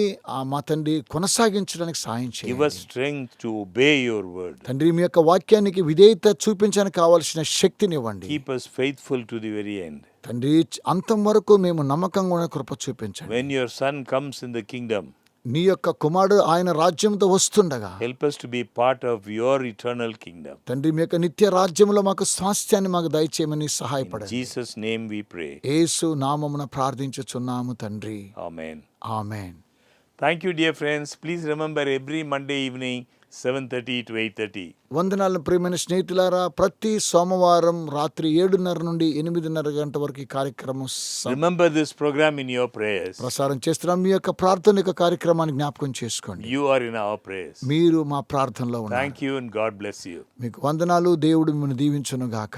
మా తండ్రి కొనసాగించడానికి సాయం Give చేయండి. us strength to obey your word. తండ్రి, మీ యొక్క వాక్యానికి విధేయత చూపించడానికి కావాల్సిన శక్తినివ్వండి. Keep us faithful to the very end. తండ్రి, అంతం వరకు మేము నమ్మకంగా ఉన్న కృప చూపించండి. When your son comes in the kingdom, నీ యొక్క కుమారుడు ఆయన రాజ్యంతో వస్తుండగా help us to be part of your eternal kingdom. తండ్రి, మీ యొక్క నిత్య రాజ్యంలో మాకు స్వాస్థ్యాన్ని మాకు దయచేయమని In సహాయపడండి. Jesus' name we pray. యేసు నామమున ప్రార్థించుచున్నాము తండ్రి. Amen. Amen. Thank you, dear friends. Please remember every Monday evening, 7:30 to 8:30. వందనాలు ప్రియమైన స్నేహితులారా, ప్రతి సోమవారం రాత్రి 7:30 నుండి 8:30 గంట వరకు ఈ కార్యక్రమం Remember this program in your prayers. ప్రసారం చేస్తున్నాం. మీ యొక్క ప్రార్థన కార్యక్రమాన్ని జ్ఞాపకం చేసుకోండి. You are in our prayers. మీరు మా ప్రార్థనలో ఉన్నారు. Thank you and God bless you. మీకు వందనాలు. దేవుడు మిమ్మల్ని దీవించును గాక.